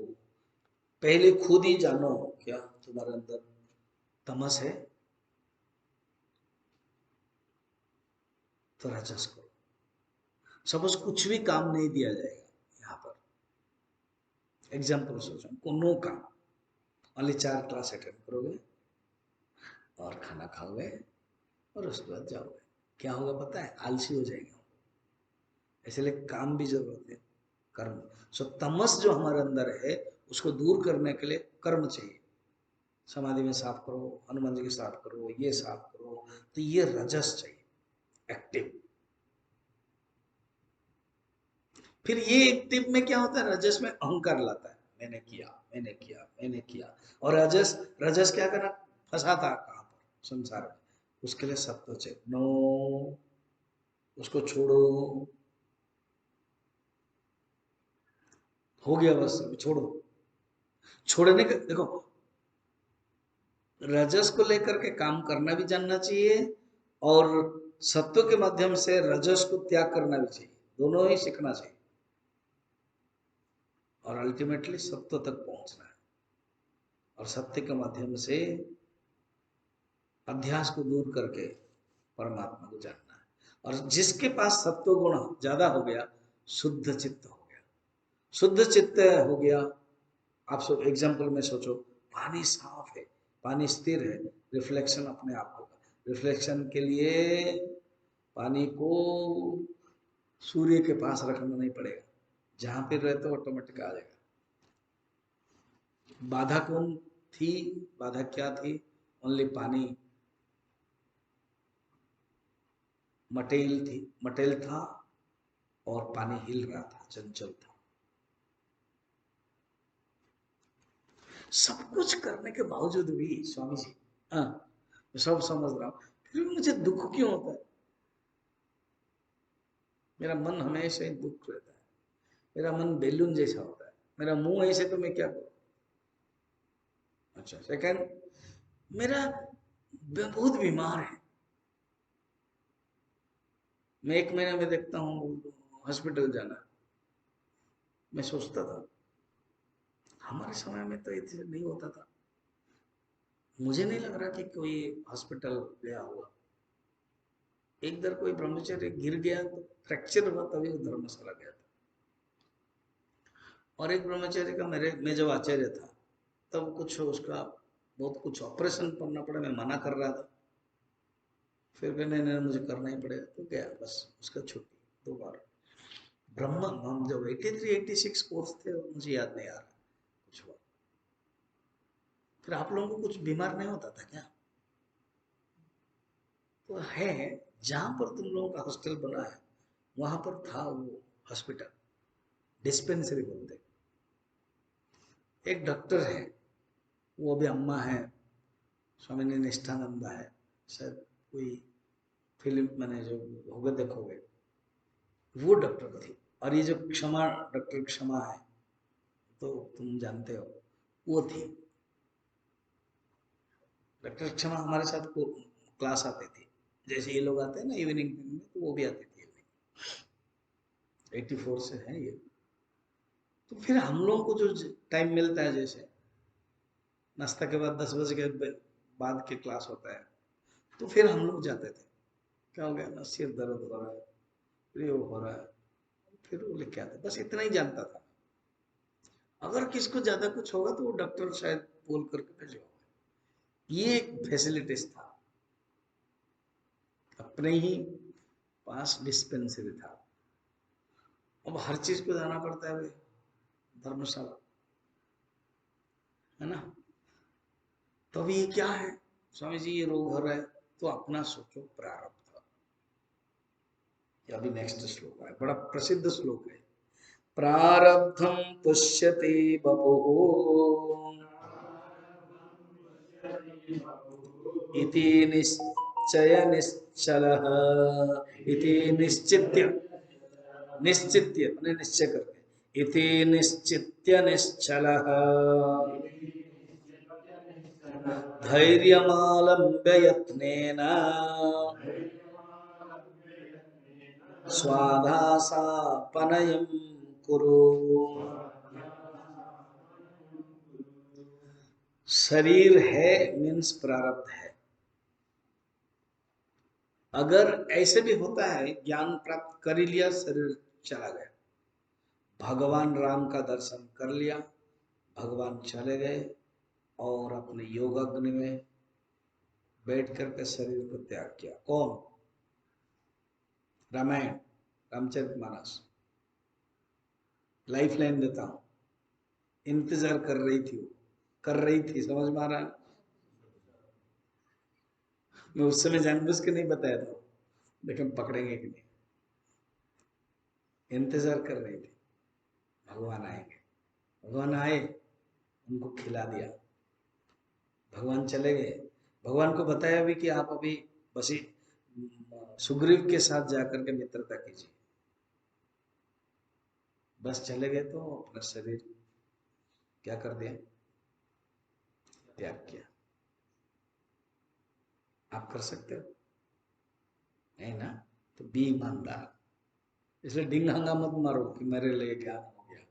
पहले खुद ही जानो क्या तुम्हारे अंदर तमस है, तो रजस करो। सपोज कुछ भी काम नहीं दिया जाएगा यहाँ पर, एग्जाम्पल सोचो, कोनो काम, ओनली 4 क्लास अटेंड करोगे और खाना खाओगे और उसके बाद जाओगे, क्या होगा पता है, आलसी हो जाएंगे। इसलिए काम भी जरूरत है, कर्म। सो तमस जो हमारे अंदर है उसको दूर करने के लिए कर्म चाहिए। समाधि में साफ करो, हनुमान जी के साफ करो, ये साफ करो, तो ये रजस चाहिए, एक्टिव। फिर ये एक्टिव में क्या होता है, रजस में अहंकार लाता है, मैंने किया, मैंने किया, मैंने किया। और रजस, रजस क्या करना, फंसाता कहाँ पर, संसार में। उसके लिए सत्व चाहिए, नो, उसको छोड़ो, हो गया बस, अभी छोड़ो। छोड़ने का देखो, रजस को लेकर के काम करना भी जानना चाहिए, और सत्व के माध्यम से रजस को त्याग करना भी चाहिए, दोनों ही सीखना चाहिए। और अल्टीमेटली सत्व तक पहुंचना है, और सत्य के माध्यम से अध्यास को दूर करके परमात्मा को जानना है। और जिसके पास सत्व गुण ज्यादा हो गया, शुद्ध चित्त हो गया, शुद्ध चित्त हो गया। आप सब एग्जाम्पल में सोचो, पानी साफ है, पानी स्थिर है, रिफ्लेक्शन अपने आप होगा। रिफ्लेक्शन के लिए पानी को सूर्य के पास रखना नहीं पड़ेगा, जहां पे रहे तो ऑटोमेटिक आ जाएगा। बाधा कौन थी, बाधा क्या थी, ओनली पानी, मटेल थी, मटेल था, और पानी हिल रहा था, चंचल था। सब कुछ करने के बावजूद भी स्वामी जी, हाँ मैं सब समझ रहा हूँ, फिर भी मुझे दुख क्यों होता है। मेरा मन हमेशा ही दुख रहता है, मेरा मन बैलून जैसा होता है, मेरा मुंह ऐसे, तो मैं क्या करूं। अच्छा, सेकंड, मेरा बहुत बीमार है। मैं 1 महीने में देखता हूँ हॉस्पिटल जाना। मैं सोचता था हमारे समय में तो इतना नहीं होता था, मुझे नहीं लग रहा कि कोई हॉस्पिटल गया होगा। एक बार कोई ब्रह्मचारी गिर गया तो फ्रैक्चर हुआ, तभी वो धर्मशाला गया था। और एक ब्रह्मचारी का, मेरे मैं जब आचार्य था तब कुछ उसका बहुत कुछ ऑपरेशन करना पड़ा, मैं मना कर रहा था, फिर कहने नहीं मुझे करना ही पड़ेगा, तो गया, बस उसका छुट्टी 2 बार। ब्रह्म, हम जब 83-86 कोर्स थे, मुझे याद नहीं आ रहा कुछ हुआ। फिर आप लोगों को कुछ बीमार नहीं होता था क्या। तो है, जहां पर तुम लोगों का हॉस्टल बना है वहां पर था वो हॉस्पिटल, डिस्पेंसरी बोलते। एक डॉक्टर है, वो भी अम्मा है, स्वामी निष्ठानंदा है, शायद कोई फिल्म मैंने जो होगा देखोगे, वो डॉक्टर थी। और ये जो क्षमा, डॉक्टर क्षमा है, तो तुम जानते हो, वो थी। डॉक्टर क्षमा हमारे साथ को क्लास आती थी, जैसे ये लोग आते हैं ना इवनिंग में, तो वो भी आती थी। 84 से है ये। तो फिर हम लोगों को जो टाइम मिलता है, जैसे नाश्ता के बाद 10 बजे के बाद के क्लास होता है, तो फिर हम लोग जाते थे। क्या हो गया ना, सिर दर्द हो रहा है, फिर ये हो रहा है, फिर वो लेके आते, बस इतना ही जानता था। अगर किसको ज्यादा कुछ होगा तो वो डॉक्टर शायद बोल करके भेजेगा। ये एक फैसिलिटीज था, अपने ही पास डिस्पेंसरी था। अब हर चीज को जाना पड़ता है भाई, धर्मशाला, है ना। तो अभी ये क्या है स्वामी जी, ये रोग हो रहा है, तो अपना सोचो प्रारब्ध। ये अभी नेक्स्ट श्लोक है, बड़ा प्रसिद्ध श्लोक है। प्रारब्धम पुष्यते बपुः इति निश्चय निश्चलः, इति निश्चित्य, निश्चित्य माने निश्चय करके, इति निश्चित्य निश्चलः धैर्यमालम्ब्य यत्नेन स्वाधासापनयं कुरु। शरीर है मीन्स प्रारब्ध है। अगर ऐसे भी होता है, ज्ञान प्राप्त कर ही लिया, शरीर चला गया, भगवान राम का दर्शन कर लिया, भगवान चले गए और अपने योग अग्नि में बैठ करके शरीर को त्याग किया। कौन? रामायण, रामचरितमानस, लाइफ लाइन देता हूं, इंतजार कर रही थी वो, कर रही थी, समझ में आ रहा है? मैं उस समय जानबूझ के नहीं बताया था, लेकिन पकड़ेंगे कि नहीं, इंतजार कर रही थी भगवान आएंगे। भगवान आए, उनको खिला दिया, भगवान चले गए। भगवान को बताया भी कि आप अभी बसी सुग्रीव के साथ जाकर के मित्रता कीजिए। बस चले गए तो अपना शरीर क्या कर दिया? त्याग किया। आप कर सकते हो? नहीं ना, तो बी ईमानदार। इसलिए डिंग हंगा मत मारो कि मेरे लिए क्या हो गया।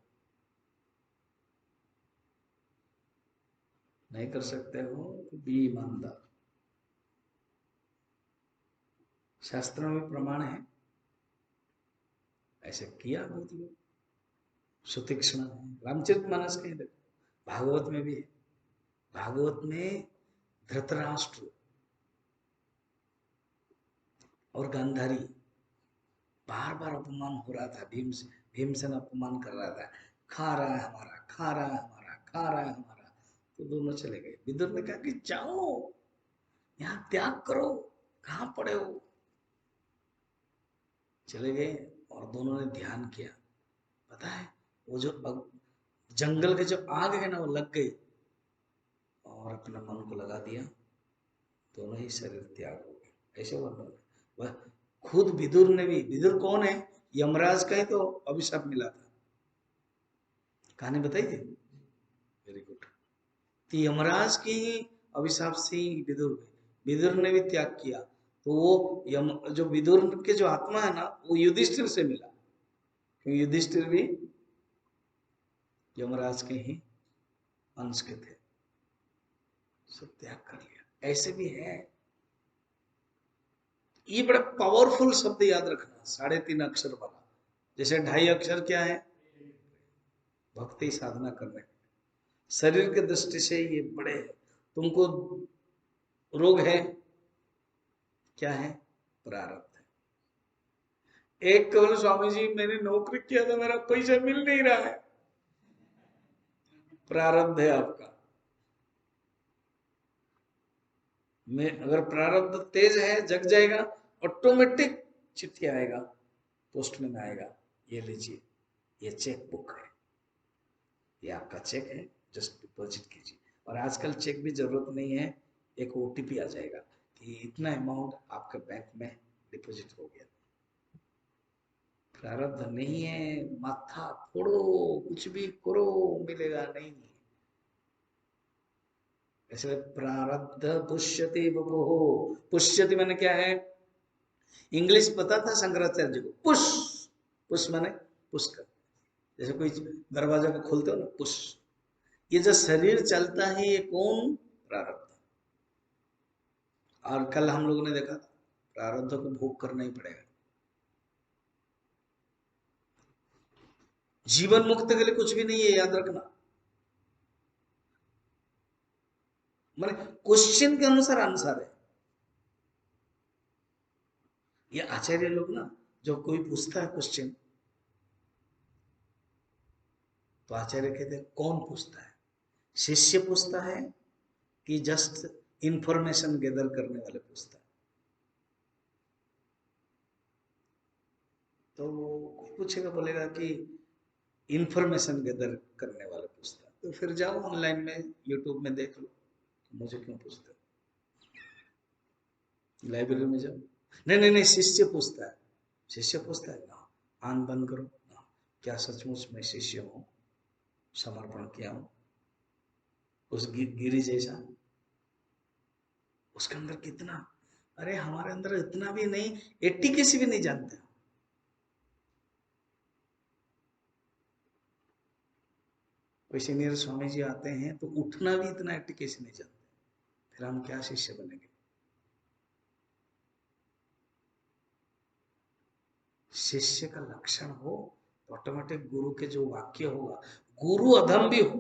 नहीं कर सकते हो तो बी ईमानदार। शास्त्रों में प्रमाण है, ऐसे किया बहुत लोग। सुतीक्ष्ण है, रामचरितमानस कहीं देखो, भागवत में भी है। भागवत में धृतराष्ट्र और गांधारी बार बार अपमान हो रहा था, भीमसेन अपमान कर रहा था, खा रहा है हमारा, खा रहा है हमारा, खा रहा है हमारा। तो दोनों चले गए। विदुर ने कहा कि जाओ, यहाँ त्याग करो, कहाँ पड़े हो। चले गए और दोनों ने ध्यान किया। पता है, वो जो जंगल के जो आग है ना, वो लग गई और अपना मन को लगा दिया, दोनों ही शरीर त्याग हो गए। ऐसे वर्णन वह खुद विदुर ने भी। विदुर कौन है? यमराज का ही तो अभिशाप मिला था, कहानी बताई थी। Very good. तो यमराज की ही अभिशाप से ही विदुर हुए, विदुर ने भी त्याग किया। तो वो जो विदुर के जो आत्मा है ना, वो युधिष्ठिर से मिला, क्योंकि युधिष्ठिर भी यमराज के ही अंश के थे, सब त्याग कर लिया। ऐसे भी है। ये बड़ा पावरफुल शब्द याद रखना, 3.5 अक्षर वाला। जैसे 2.5 अक्षर क्या है? भक्ति साधना करने। शरीर के दृष्टि से ये बड़े हैं। तुमको रोग है, क्या है? प्रारब्ध है। एक केवल स्वामी जी मैंने नौकरी किया था, मेरा पैसा मिल नहीं रहा है, प्रारब्ध है आपका। मैं अगर प्रारब्ध तेज है, जग जाएगा, ऑटोमेटिक चिट्ठी आएगा, पोस्टमैन आएगा, ये लीजिए, ये चेक बुक है, ये आपका चेक है, जस्ट डिपॉजिट कीजिए। और आजकल चेक भी जरूरत नहीं है, एक ओटीपी आ जाएगा कि इतना अमाउंट आपके बैंक में डिपॉजिट हो गया। प्रारब्ध नहीं है, माथा फोड़ो, कुछ भी करो, मिलेगा नहीं। ऐसे प्रारब्ध पुष्यति बभूः। पुष्यति माने क्या है? इंग्लिश पता था शंकराचार्य जी को, पुश, पुश माने पुश कर। जैसे कोई दरवाजा को खोलते हो ना, पुश। ये जो शरीर चलता है, ये कौन? प्रारब्ध। और कल हम लोगों ने देखा, प्रारब्ध को भोग करना ही पड़ेगा। जीवन मुक्त के लिए कुछ भी नहीं है, याद रखना। माने क्वेश्चन के अनुसार आंसर है। ये आचार्य लोग ना, जब कोई पूछता है क्वेश्चन, तो आचार्य कहते हैं कौन पूछता है, शिष्य पूछता है कि जस्ट इंफॉर्मेशन गैदर करने वाले पूछता है। तो कोई पूछेगा, बोलेगा कि इंफॉर्मेशन गैदर करने वाले पूछता है, तो फिर जाओ ऑनलाइन में यूट्यूब में देख लो, मुझे क्यों पूछते हो, लाइब्रेरी में जाओ। नहीं नहीं नहीं, शिष्य पूछता है, शिष्य पूछता है ना, आन बंद करो ना, क्या सचमुच मैं शिष्य हूँ, समर्पण किया हूँ उस गिरी जैसा, उसके अंदर कितना, अरे हमारे अंदर इतना भी नहीं, 80 कैसे भी नहीं जानते। कोई सीनियर स्वामी जी आते हैं तो उठना भी इतना 80 कैसे नहीं जानते, फिर हम क्या शिष्य बनेंगे। शिष्य का लक्षण हो तो ऑटोमेटिक गुरु के जो वाक्य होगा, गुरु अधम भी हो,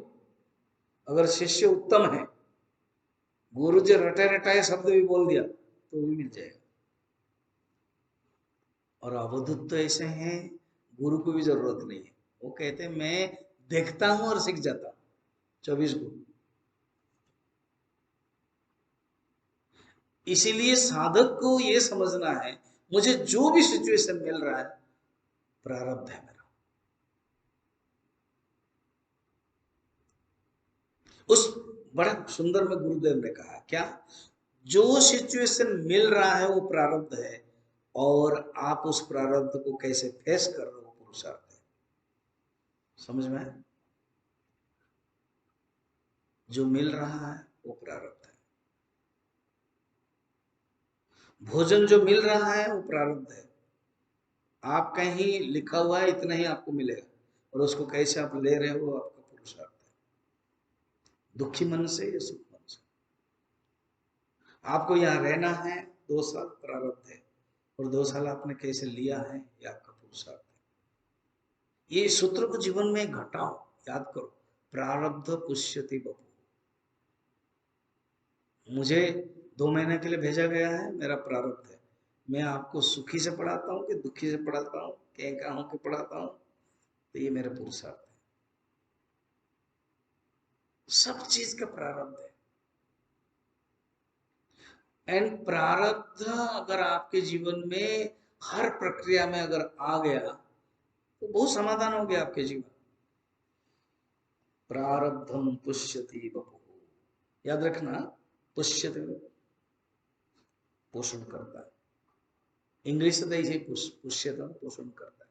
अगर शिष्य उत्तम है, गुरु जो रटे रटाए शब्द भी बोल दिया तो भी मिल जाएगा। और अवधूत तो ऐसे हैं, गुरु को भी जरूरत नहीं है, वो कहते हैं मैं देखता हूं और सीख जाता हूं, 24 गुरु। इसीलिए साधक को यह समझना है, मुझे जो भी सिचुएशन मिल रहा है प्रारब्ध है मेरा। उस बड़ा सुंदर में गुरुदेव ने कहा क्या, जो सिचुएशन मिल रहा है वो प्रारब्ध है, और आप उस प्रारब्ध को कैसे फेस कर रहे हो पुरुषार्थ है। समझ में आया? जो मिल रहा है वो प्रारब्ध है, भोजन जो मिल रहा है वो प्रारब्ध है। आप कहीं लिखा हुआ है इतना ही आपको मिलेगा, और उसको कैसे आप ले रहे हो आपका पुरुषार्थ है, दुखी मन से या सुख मन से। आपको यहाँ रहना है 2 साल, प्रारब्ध है, और 2 साल आपने कैसे लिया है ये आपका पुरुषार्थ है। ये सूत्र को जीवन में घटाओ, याद करो, प्रारब्ध पुष्यति बपू। मुझे 2 महीने के लिए भेजा गया है, मेरा प्रारब्ध है, मैं आपको सुखी से पढ़ाता हूँ कि दुखी से पढ़ाता हूँ, क्या हूँ कि पढ़ाता हूँ, तो ये मेरा पुरुषार्थ है। सब चीज का प्रारब्ध है। एंड प्रारब्ध अगर आपके जीवन में हर प्रक्रिया में अगर आ गया तो बहुत समाधान हो गया आपके जीवन। प्रारब्धम पुष्यति बपु, याद रखना, पुष्यति पोषण करता है, इंग्लिश से ऐसे पुष्यतम पोषण करता है।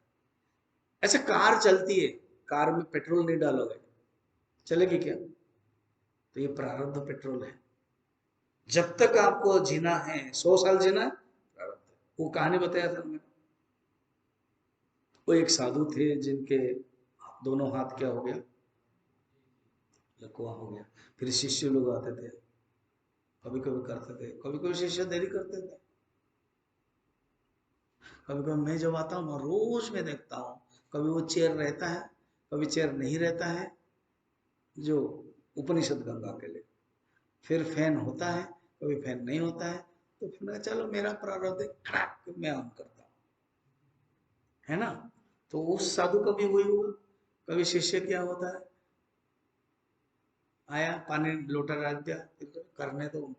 ऐसे कार चलती है, कार में पेट्रोल नहीं डालोगे चलेगी क्या, तो ये प्रारब्ध पेट्रोल है। जब तक आपको जीना है, 100 साल जीना है, प्रारब्ध है। वो कहानी बताया था मैंने, वो एक साधु थे जिनके दोनों हाथ क्या हो गया, लकवा हो गया। फिर शिष्य लोग आते थे, कभी कभी करते थे, कभी कभी शिष्य देरी करते थे, कभी कभी मैं जब आता हूँ रोज मैं देखता हूँ, कभी वो चेयर रहता है, कभी चेयर नहीं रहता है, जो उपनिषद गंगा के लिए, फिर फैन होता है, कभी फैन नहीं होता है, तो फिर मैं चलो मेरा प्रारब्ध है, मैं ऑन करता हूँ, है ना। तो उस साधु का भी वही हुआ, कभी शिष्य क्या होता है, आया पानी लोटा रख दिया, करने तो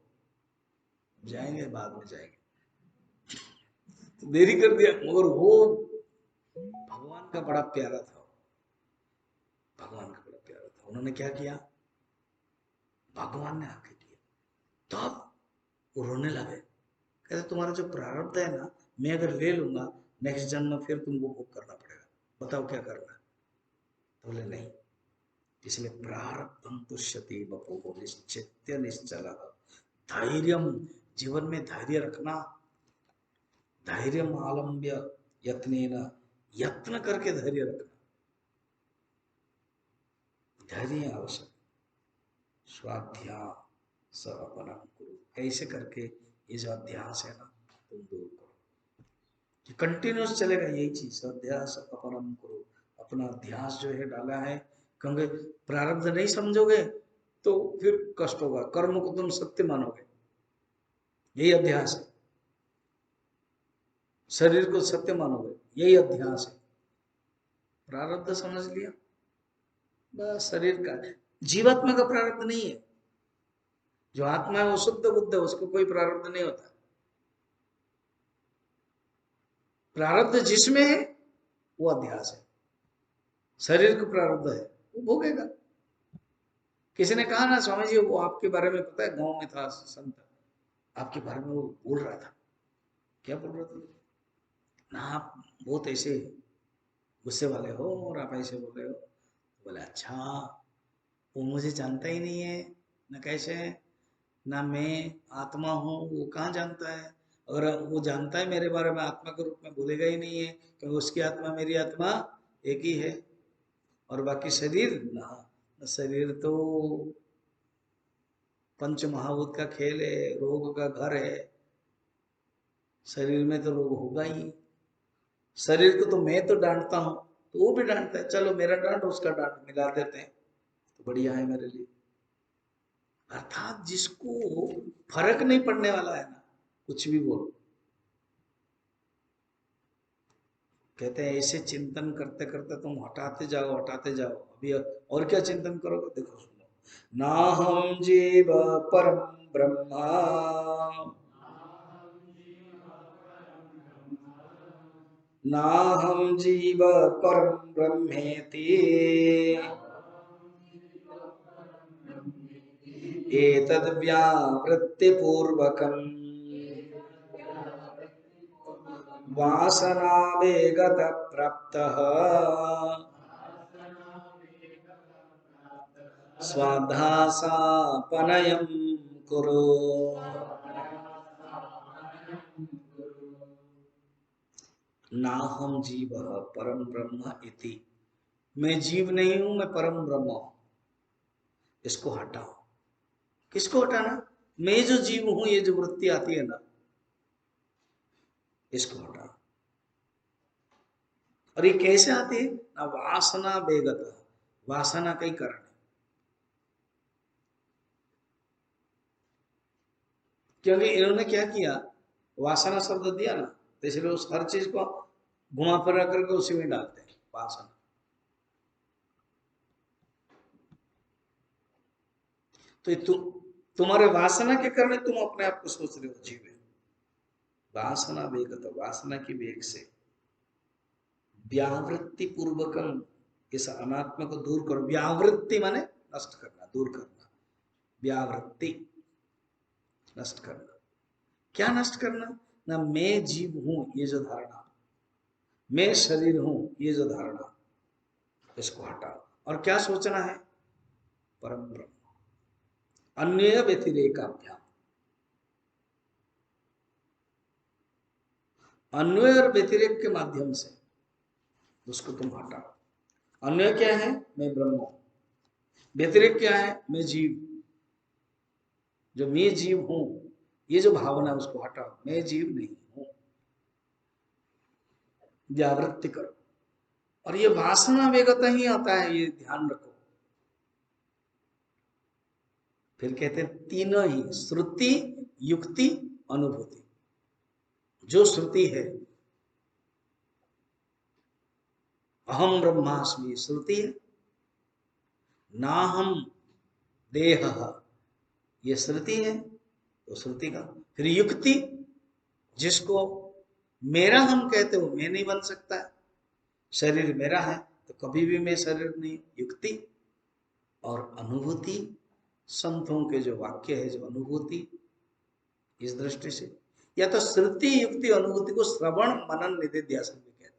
जाएंगे, बाद में जाएंगे, तो देरी कर दिया, मगर वो भगवान का बड़ा प्यारा था, भगवान का बड़ा प्यारा था। उन्होंने क्या किया, भगवान ने आके किया, तब वो रोने लगे, कहते तुम्हारा जो प्रारब्ध है ना, मैं अगर ले लूंगा नेक्स्ट जन्म में फिर तुमको भोग करना पड़ेगा, बताओ क्या करना है। तो बोले नहीं, इसलिए प्रारब्धम तुष्यति बपू निश्चित्य निश्चल, धैर्य, जीवन में धैर्य रखना, धैर्य आलम्ब्य यत्नेन, यत्न करके धैर्य रखना, धैर्य आवश्यक। स्वाध्यास अपनम करो, कैसे करके ये जो अध्यास है ना तुम दूर करो, कंटिन्यूस चलेगा यही चीज, अध्यास अपनम करो, अपना अध्यास जो है डाला है, क्योंकि प्रारब्ध नहीं समझोगे तो फिर कष्ट होगा। कर्म को तुम सत्य मानोगे, यही अध्यास है। शरीर को सत्य मानोगे, यही अध्यास है। प्रारब्ध समझ लिया, बस शरीर का, जीवात्मा का प्रारब्ध नहीं है। जो आत्मा है वो शुद्ध बुद्ध है, उसको कोई प्रारब्ध नहीं होता। प्रारब्ध जिसमें है वो अध्यास है। शरीर का प्रारब्ध है, वो भोगेगा। किसी ने कहा ना, स्वामी जी वो आपके बारे में पता है, गांव में था संत, आपके बारे में वो बोल रहा था। क्या बोल रहा था ना, आप बहुत ऐसे गुस्से वाले हो और आप ऐसे बोल रहे हो। बोले अच्छा, वो मुझे जानता ही नहीं है ना, कैसे है ना, मैं आत्मा हूँ, वो कहाँ जानता है। अगर वो जानता है मेरे बारे में, आत्मा के रूप में बोलेगा ही नहीं है, क्योंकि उसकी आत्मा मेरी आत्मा एक ही है। और बाकी शरीर ना, शरीर तो पंच महाभूत का खेल है, रोग का घर है। शरीर में तो रोग होगा ही। शरीर को तो मैं तो डांटता हूँ, तो वो भी डांटता है, चलो मेरा डांट उसका डांट मिला देते हैं तो बढ़िया है मेरे लिए। अर्थात जिसको फर्क नहीं पड़ने वाला है ना, कुछ भी बोलो। कहते हैं ऐसे चिंतन करते करते तुम हटाते जाओ। अभी और क्या चिंतन करोगे, देखो सुनो। ना हम जीव परम ब्रह्मा, ना हम जीव परम ब्रह्मेति, एतद् व्यावृत्तिपूर्वकम् वासनावेगत प्राप्तः स्वाध्यासापनयं कुरु। ना हम जीव परम ब्रह्म इति, मैं जीव नहीं हूं, मैं परम ब्रह्म हूं। इसको हटाओ। किसको हटाना? मैं जो जीव हूं, ये जो वृत्ति आती है ना, इसको हटाओ। और ये कैसे आती है ना, वासना बेगत, वासना का ही कारण है। क्योंकि इन्होंने क्या किया, वासना शब्द दिया ना, तो इसलिए उस हर चीज को घुमा फिरा करके उसी में डालते हैं, वासना। तो तुम्हारे वासना के कारण तुम अपने आप को सोच रहे हो जीव है। वासना वेगत, वासना की वेग से व्यावृत्ति पूर्वकम, इस अनात्मा को दूर करो। व्यावृत्ति माने नष्ट करना, दूर करना। व्यावृत्ति नष्ट करना। क्या नष्ट करना? ना मैं जीव हूं ये जो धारणा, मैं शरीर हूं ये जो धारणा, इसको हटाओ। और क्या सोचना है? परम ब्रह्म। अन्य व्यतिरेकाभ्याम, अन्वय और व्यतिरेक के माध्यम से उसको तुम हटाओ। अन्वय क्या है? मैं ब्रह्म हूं। व्यतिरेक क्या है? मैं जीव। जो मैं जीव हूं, ये जो भावना, उसको हटाओ। मैं जीव नहीं हूं, व्यावृत्ति करो। और ये वासना वेगत ही आता है, ये ध्यान रखो। फिर कहते हैं तीनों ही, श्रुति, युक्ति, अनुभूति। जो श्रुति है, अहम ब्रह्मास्मि श्रुति है। ना हम देह, ये श्रुति है, तो श्रुति का। फिर युक्ति, जिसको मेरा हम कहते हो, मैं नहीं बन सकता है, शरीर मेरा है तो कभी भी मैं शरीर नहीं, युक्ति। और अनुभूति, संतों के जो वाक्य है, जो अनुभूति, इस दृष्टि से। या तो श्रुति युक्ति अनुभूति को श्रवण मनन निधिध्यासन में कहते हैं।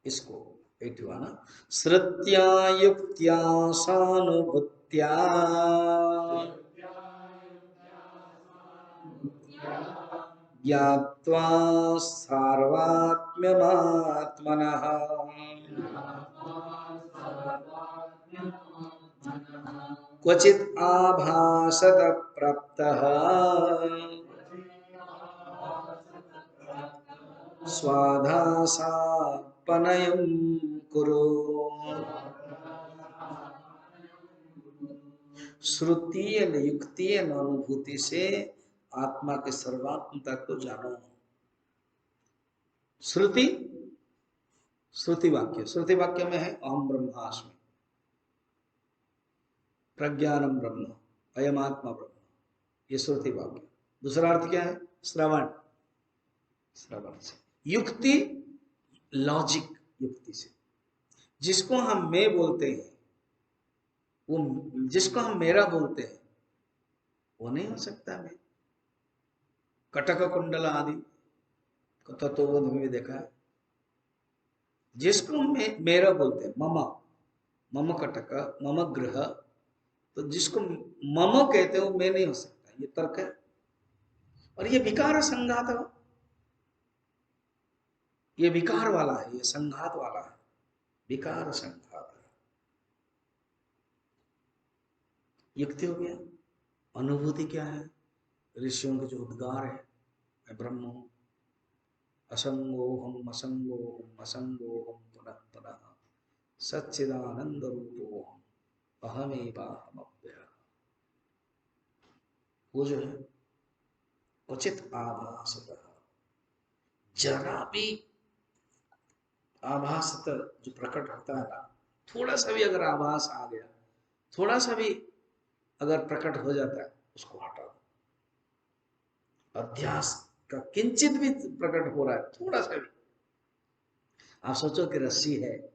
इसको एक ना, श्रुत्या युक्त्या सानुभूत्या ज्ञात्वा सार्वात्म्यमात्मनः क्वचित् आभासत प्राप्तः स्वाधासापनयं कुरु। श्रुति एंड युक्ति एंड अनुभूति से आत्मा के सर्वात्मता को जानो। श्रुति, श्रुति वाक्य में है अहम ब्रह्मास्मि, प्रज्ञानम ब्रह्म, अयम आत्मा ब्रह्म, ये श्रुति वाक्य। दूसरा अर्थ क्या है? श्रवण, श्रवण से। युक्ति, लॉजिक, युक्ति से। जिसको हम मैं बोलते हैं, वो जिसको हम मेरा बोलते हैं, वो नहीं हो सकता मैं। कटक कुंडल आदि तत्वबोध में भी देखा है। जिसको मेरा बोलते हैं, मम, मम कटक, मम गृह, तो जिसको मम कहते हो मैं नहीं हो सकता, ये तर्क है। और ये विकार संघात, ये विकार वाला है, ये संघात वाला है, विकार संघात है। युक्ति हो गया। अनुभूति क्या है? ऋषियों के जो उद्गार है, मैं ब्रह्म हूं, असंगोहम असंगोहम असंगोहम पुनः पुनः सच्चिदानंद रूपोहम अहमेवाहमव्ययः। वो जो है उचित आभासतः, जरा भी आभासतः जो प्रकट होता है ना, थोड़ा सा भी अगर आभास आ गया, थोड़ा सा भी अगर प्रकट हो जाता है, उसको हटा दो। अध्यास का किंचित भी प्रकट हो रहा है, थोड़ा सा भी, आप सोचो कि रस्सी है,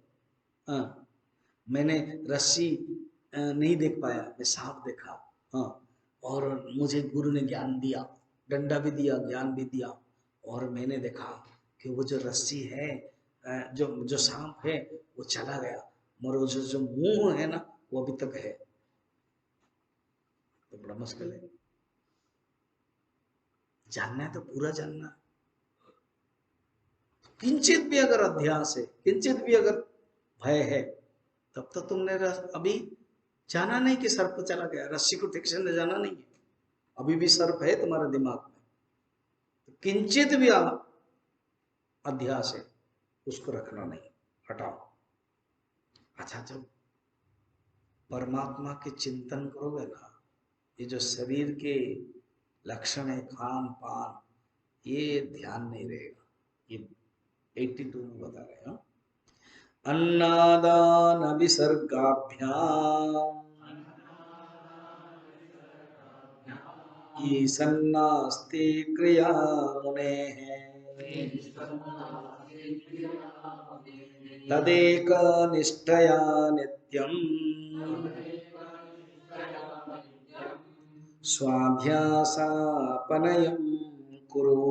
मैंने रस्सी नहीं देख पाया, मैं सांप देखा, हाँ, और मुझे गुरु ने ज्ञान दिया, डंडा भी दिया, ज्ञान भी दिया, और मैंने देखा कि वो जो रस्सी है, जो जो सांप है, वो चला गया, मगर जो जो मुंह है ना, वो अभी तक है, तो बड़ा मुश्किल है। जानना है तो पूरा जानना। किंचित भी अगर अध्यास है, किंचित भी अगर भय है, तब तो तुमने अभी जाना नहीं कि सर्प चला गया, रस्सी को ठीक से जाना नहीं है, अभी भी सर्प है तुम्हारे दिमाग में। तो किंचित भी अध्यास है, उसको रखना नहीं, हटाओ। अच्छा, जब परमात्मा के चिंतन करोगे ना, ये जो शरीर के लक्षण है, खान पान, ये ध्यान नहीं रहेगा। ये 82 में बता रहे हैं। अन्नादान विसर्गाभ्याम ईसन्नास्ति क्रिया मुनेः तदेक निष्ठया नित्यम् स्वाध्यासापनयं कुरु।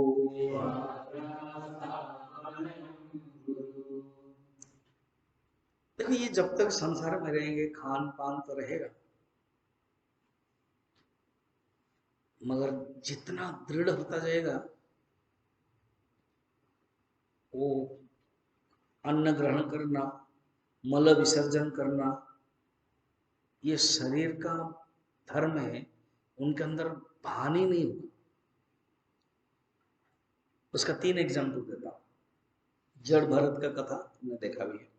देखो, ये जब तक संसार में रहेंगे, खान पान तो रहेगा, मगर जितना दृढ़ होता जाएगा, वो अन्न ग्रहण करना, मल विसर्जन करना, ये शरीर का धर्म है, उनके अंदर भान ही नहीं होगा। उसका 3 एग्जाम्पल देता हूं। जड़ भरत का कथा तुमने देखा भी है।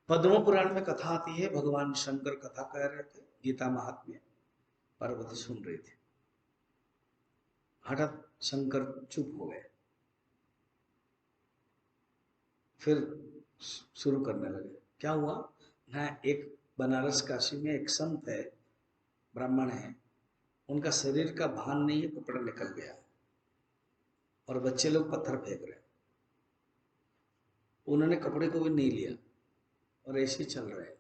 पद्म पुराण में कथा आती है, भगवान शंकर कथा कह रहे थे, गीता महात्म्य, पार्वती सुन रही थी, हठात शंकर चुप हो गए, फिर शुरू करने लगे। क्या हुआ ना, एक बनारस काशी में एक संत है, ब्राह्मण है, उनका शरीर का भान नहीं है, कपड़ा निकल गया और बच्चे लोग पत्थर फेंक रहे, उन्होंने कपड़े को भी नहीं लिया और ऐसे ही चल रहे।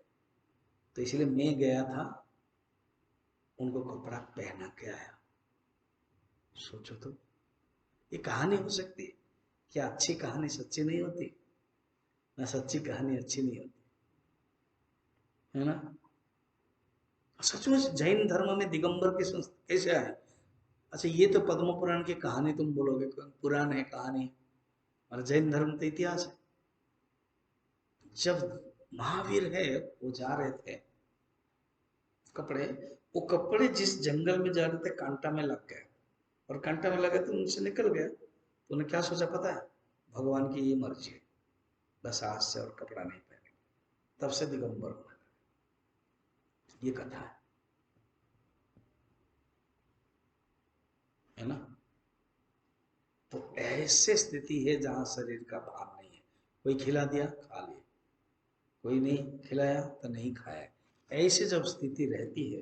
तो इसलिए मैं गया था, उनको कपड़ा पहना के आया। सोचो तो, ये कहानी हो सकती है क्या? अच्छी कहानी सच्ची नहीं होती ना, सच्ची कहानी अच्छी नहीं होती, है ना। सचमुच जैन धर्म में दिगंबर की कैसे आए? अच्छा, ये तो पद्म पुराण की कहानी तुम बोलोगे, पुराण है कहानी, और जैन धर्म तो इतिहास है। जब महावीर है, वो जा रहे थे कपड़े, वो कपड़े जिस जंगल में जा रहे थे, कांटा में लग गए, और कांटा में लगे तो उनसे निकल गया। तो उन्हें क्या सोचा पता है? भगवान की ये मर्जी है, बस आज से और कपड़ा नहीं पहने। तब से दिगंबर होने लगे। ये कथा है ना। तो ऐसे स्थिति है जहां शरीर का भार नहीं है, कोई खिला दिया खा लिया, कोई नहीं खिलाया तो नहीं खाया। ऐसे जब स्थिति रहती है,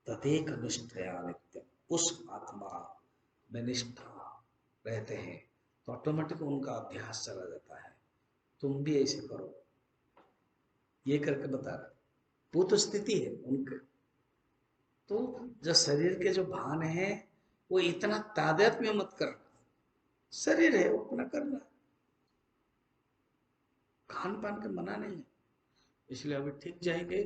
तदेक निष्ठया नित्य, उस आत्मा में निष्ठा रहते हैं, तो ऑटोमेटिक उनका अभ्यास चला जाता है। तुम भी ऐसे करो, ये करके बता रहे। वो तो स्थिति है उनके। तो जो शरीर के जो भान है, वो इतना तादात्म्य मत करना। शरीर है वो अपना करना, खान पान के मना नहीं है। इसलिए अभी ठीक जाएंगे।